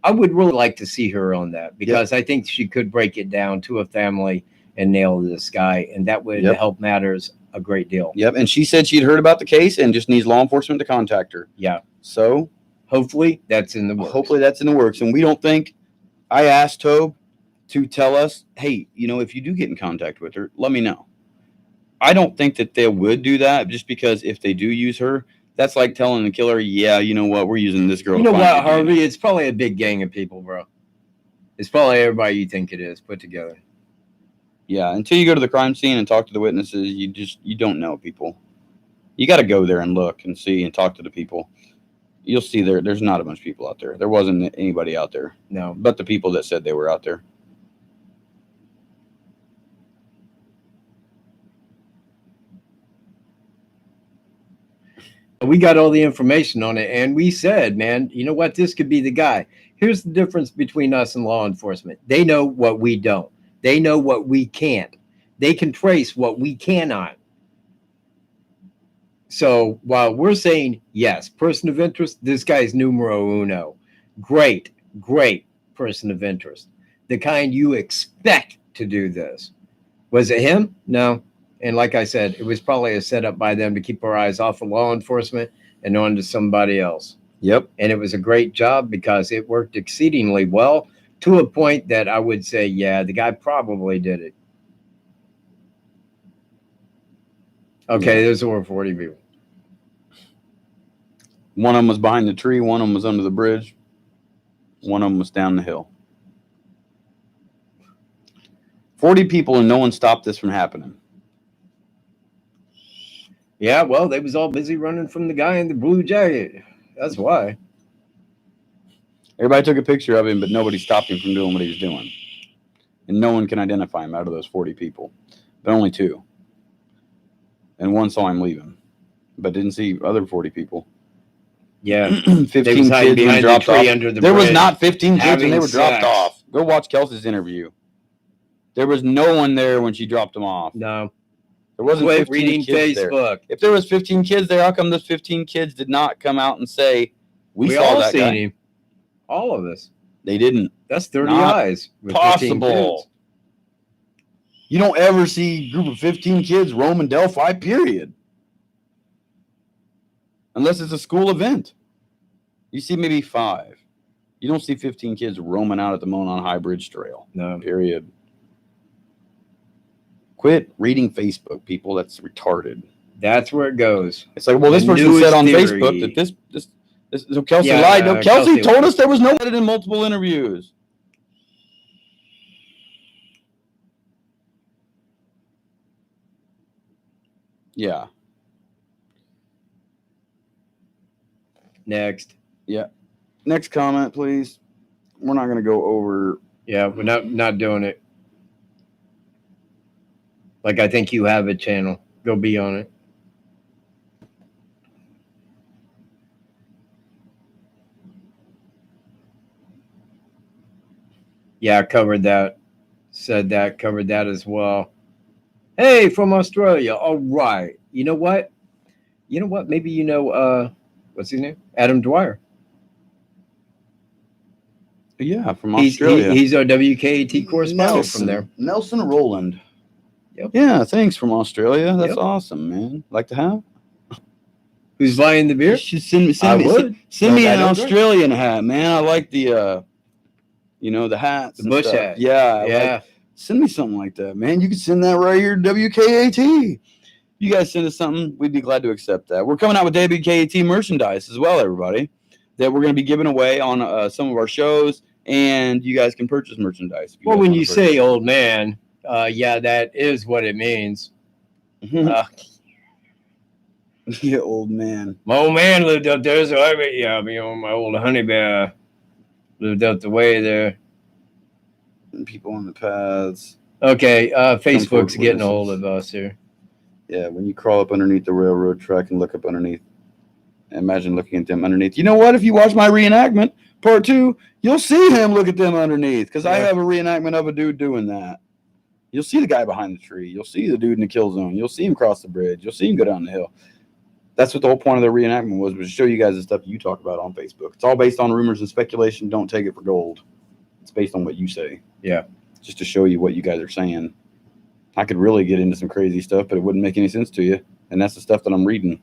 I would really like to see her on that because I think she could break it down to a family and nail this guy. And that would help matters a great deal. Yep. And she said she'd heard about the case and just needs law enforcement to contact her. Yeah. So hopefully that's in the works. Hopefully that's in the works. And we don't think, I asked Tobe to tell us, hey, if you do get in contact with her, let me know. I don't think that they would do that just because if they do use her, that's like telling the killer, yeah, you know what, we're using this girl. You know what, Harvey? It's probably a big gang of people, bro. It's probably everybody you think it is put together. Yeah, until you go to the crime scene and talk to the witnesses, you don't know people. You got to go there and look and see and talk to the people. You'll see there's not a bunch of people out there. There wasn't anybody out there. No. But the people that said they were out there. We got all the information on it, and we said, man, you know what? This could be the guy. Here's the difference between us and law enforcement. They know what we don't. They know what we can't. They can trace what we cannot. So while we're saying, yes, person of interest, this guy's numero uno. Great, great person of interest. The kind you expect to do this. Was it him? No. And like I said, it was probably a setup by them to keep our eyes off of law enforcement and on to somebody else. Yep. And it was a great job because it worked exceedingly well to a point that I would say, yeah, the guy probably did it. Okay, there's over 40 people. One of them was behind the tree. One of them was under the bridge. One of them was down the hill. 40 people and no one stopped this from happening. Yeah, well, they was all busy running from the guy in the blue jacket. That's why. Everybody took a picture of him, but nobody stopped him from doing what he was doing. And no one can identify him out of those 40 people. But only 2. And one saw him leaving, but didn't see other 40 people. Yeah. 15 kids behind dropped the tree off. under the There was bridge, not 15 kids and they were dropped sex. off. Go watch Kelsey's interview. There was no one there when she dropped them off. No. There wasn't Quit 15 reading kids Facebook. there. If there was 15 kids there, how come those 15 kids did not come out and say, We We saw all that seen guy. him. All of us. They didn't. That's 30 Not eyes. With 15 Possible. kids. You don't ever see a group of 15 kids roaming Delphi, period. Unless it's a school event. You see maybe 5. You don't see 15 kids roaming out at the Monon High Bridge Trail, No. period. Quit reading Facebook, people. That's retarded. That's where it goes. It's like, well, this The person said on newest Facebook theory. that this so Kelsey Yeah, lied. No, Kelsey Kelsey told lied. us there was no edit in multiple interviews. Yeah. Next. Next comment, please. We're not going to go over. Yeah, we're not doing it. Like, I think you have a channel. Go be on it. Yeah, I covered that. Said that. Covered that as well. Hey, from Australia. All right. You know what? Maybe you know, what's his name? Adam Dwyer. Yeah, from He's Australia. he's our WKAT correspondent from there. Nelson Rowland. Yep. Yeah, thanks from Australia. That's Yep. awesome, man. Like to have? Who's buying the You beer? should send I me would. send me But I an don't drink. Australian hat, man. I like the the hats. The and bush stuff. hat. Yeah. Yeah. Send me something like that, man. You can send that right here to WKAT. You guys send us something, we'd be glad to accept that. We're coming out with WKAT merchandise as well, everybody, that we're going to be giving away on some of our shows, and you guys can purchase merchandise. if Well, guys when wanna you purchase say it. old man, yeah, that is what it means. Yeah, old man. My old man lived up there, so my old honey bear lived up the way there. And people on the paths. Okay, Facebook's forward getting a witnesses. hold of us here. Yeah, when you crawl up underneath the railroad track and look up underneath, imagine looking at them underneath. You know what? If you watch my reenactment, part 2, you'll see him look at them underneath, because I Yeah. have a reenactment of a dude doing that. You'll see the guy behind the tree. You'll see the dude in the kill zone. You'll see him cross the bridge. You'll see him go down the hill. That's what the whole point of the reenactment was to show you guys the stuff you talk about on Facebook. It's all based on rumors and speculation. Don't take it for gold. It's based on what you say. Yeah. Just to show you what you guys are saying. I could really get into some crazy stuff, but it wouldn't make any sense to you. And that's the stuff that I'm reading.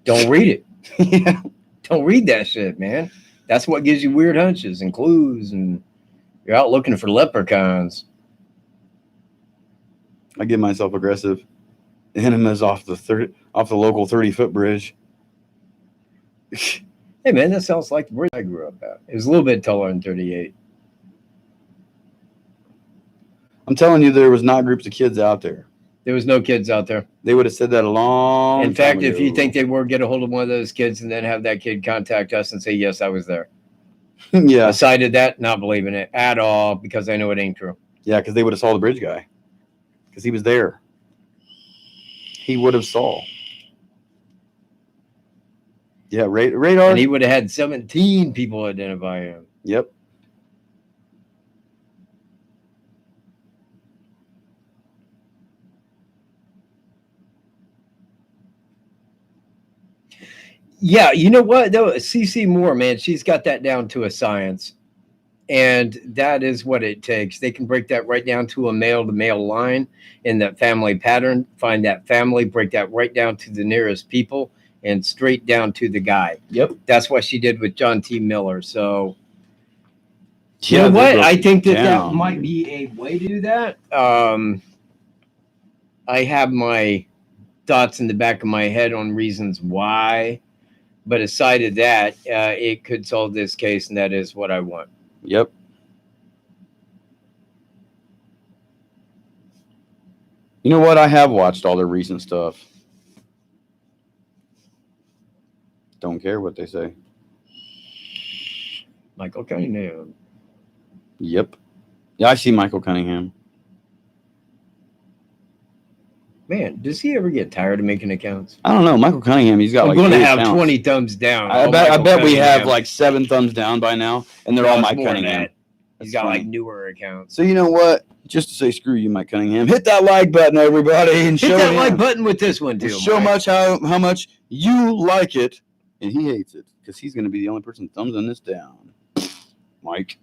Don't read it. Yeah. Don't read that shit, man. That's what gives you weird hunches and clues, and you're out looking for leprechauns. I give myself aggressive enemas off the local 30-foot bridge. Hey, man, that sounds like the bridge I grew up at. It was a little bit taller than 38. I'm telling you, there was not groups of kids out there. There was no kids out there. They would have said that a long In fact, time if you ago. think they were, get a hold of one of those kids and then have that kid contact us and say, yes, I was there. Yeah, Aside of that, not believing it at all, because I know it ain't true. yeah, because they would have saw the bridge guy, because he was there. He would have saw. Yeah, radar. And he would have had 17 people identify him. Yep. Yeah, you know what though? CC Moore, man, she's got that down to a science. And that is what it takes. They can break that right down to a male to male line in that family pattern, find that family, break that right down to the nearest people and straight down to the guy. Yep. That's what she did with John T. Miller. So you Yeah, know they what? broke I it think that down. might be a way to do that. I have my thoughts in the back of my head on reasons why. But aside of that, it could solve this case, and that is what I want. Yep. You know what? I have watched all their recent stuff. Don't care what they say. Michael Cunningham. Yep. Yeah, I see Michael Cunningham. Man, does he ever get tired of making accounts? I don't know. Michael Cunningham, he's got I'm like going to 3 have accounts. 20 thumbs down. I Oh, bet Michael we have Cunningham. like 7 thumbs down by now, and they're No, all it's Mike more than Cunningham. that. He's That's got funny. like newer accounts. So you know what? Just to say screw you, Mike Cunningham, hit that like button, everybody, and Hit show that him. like button with this one And too. show Mike. how much you like it and he hates it because he's going to be the only person thumbsing this down. Mike.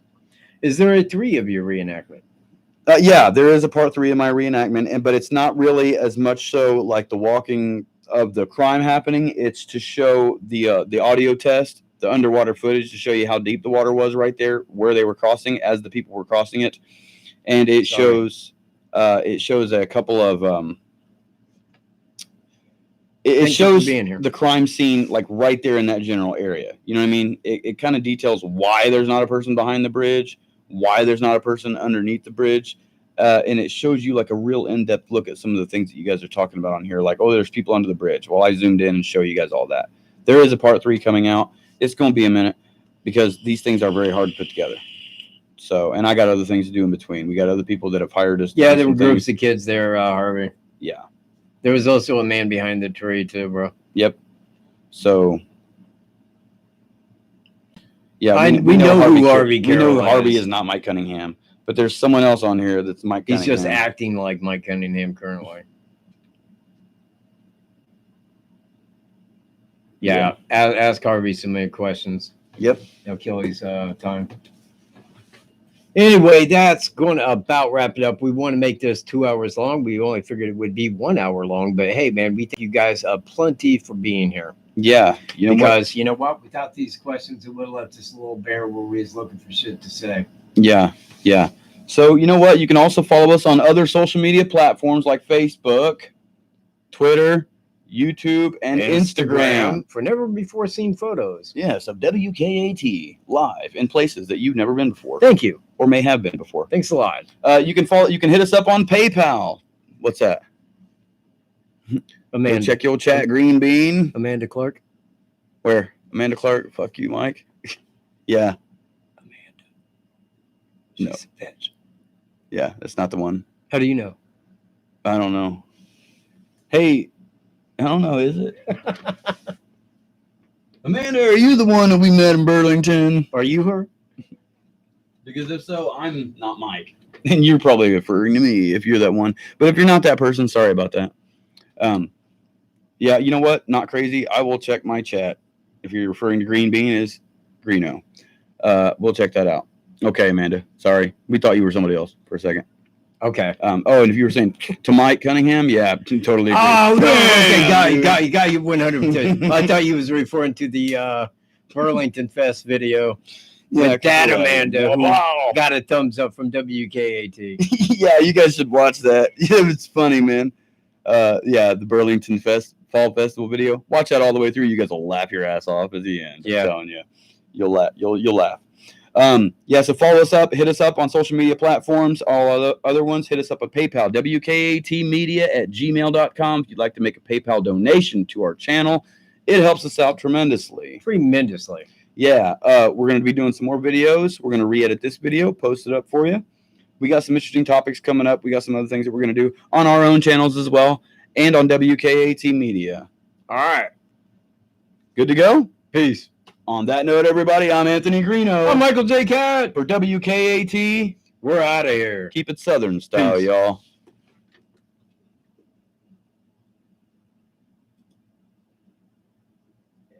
Is there a 3 of your reenactment? Yeah, there is a part 3 of my reenactment, but it's not really as much so like the walking of the crime happening. It's to show the audio test, the underwater footage to show you how deep the water was right there, where they were crossing as the people were crossing it, and it shows a couple of it Thank you for shows being here. the crime scene like right there in that general area. You know what I mean? It kind of details why there's not a person behind the bridge, why there's not a person underneath the bridge. And it shows you like a real in-depth look at some of the things that you guys are talking about on here. Like, oh, there's people under the bridge. Well, I zoomed in and show you guys all that. There is a part 3 coming out. It's going to be a minute because these things are very hard to put together. So, and I got other things to do in between. We got other people that have hired us. Yeah, there were groups of kids there, Harvey. Yeah. There was also a man behind the tree too, bro. Yep. So, yeah, we know who Harvey We know Carroll Harvey is. is not Mike Cunningham, but there's someone else on here that's Mike He's Cunningham. just acting like Mike Cunningham currently. Yeah, ask Harvey so many questions. Yep. He'll kill his time. Anyway, that's going to about wrap it up. We want to make this 2 hours long. We only figured it would be 1 hour long, but hey, man, we thank you guys plenty for being here. Yeah. Because you know what? Without these questions, it would have left us a little bare where we was looking for shit to say. Yeah. Yeah. So, you know what? You can also follow us on other social media platforms like Facebook, Twitter, YouTube, and Instagram. For never before seen photos. Yes, of WKAT live in places that you've never been before. Thank you. Or may have been before. Thanks a lot. You can hit us up on PayPal. What's that? Amanda. Go check your chat, Green Bean. Amanda Clark. Where? Amanda Clark? Fuck you, Mike. Yeah. Amanda. No. She's a bitch. Yeah, that's not the one. How do you know? I don't know. Hey, I don't know, is it? Amanda, are you the one that we met in Burlington? Are you her? Because if so, I'm not Mike. And you're probably referring to me if you're that one. But if you're not that person, sorry about that. Yeah, you know what? Not crazy. I will check my chat. If you're referring to Green Bean as Greeno. We'll check that out. Okay, Amanda. Sorry. We thought you were somebody else for a second. Okay. And if you were saying to Mike Cunningham, yeah, totally agree. Oh, no. Okay, got you 100%. I thought you was referring to the Burlington Fest video. Yeah, With that Amanda, who wow. got a thumbs up from WKAT. Yeah, you guys should watch that. It's funny, man. Yeah, the Burlington Fall Festival video. Watch that all the way through. You guys will laugh your ass off at the end. Yeah. I'm telling you. You'll laugh. You'll laugh. Yeah, so follow us up, hit us up on social media platforms, all other ones, hit us up at PayPal, wkatmedia@gmail.com. If you'd like to make a PayPal donation to our channel, it helps us out tremendously. Tremendously. Yeah, we're going to be doing some more videos. We're going to re-edit this video, post it up for you. We got some interesting topics coming up. We got some other things that we're going to do on our own channels as well and on WKAT Media. All right. Good to go? Peace. On that note, everybody, I'm Anthony Greeno. I'm Michael J. Cat. For WKAT. We're out of here. Keep it Southern style, Peace. y'all.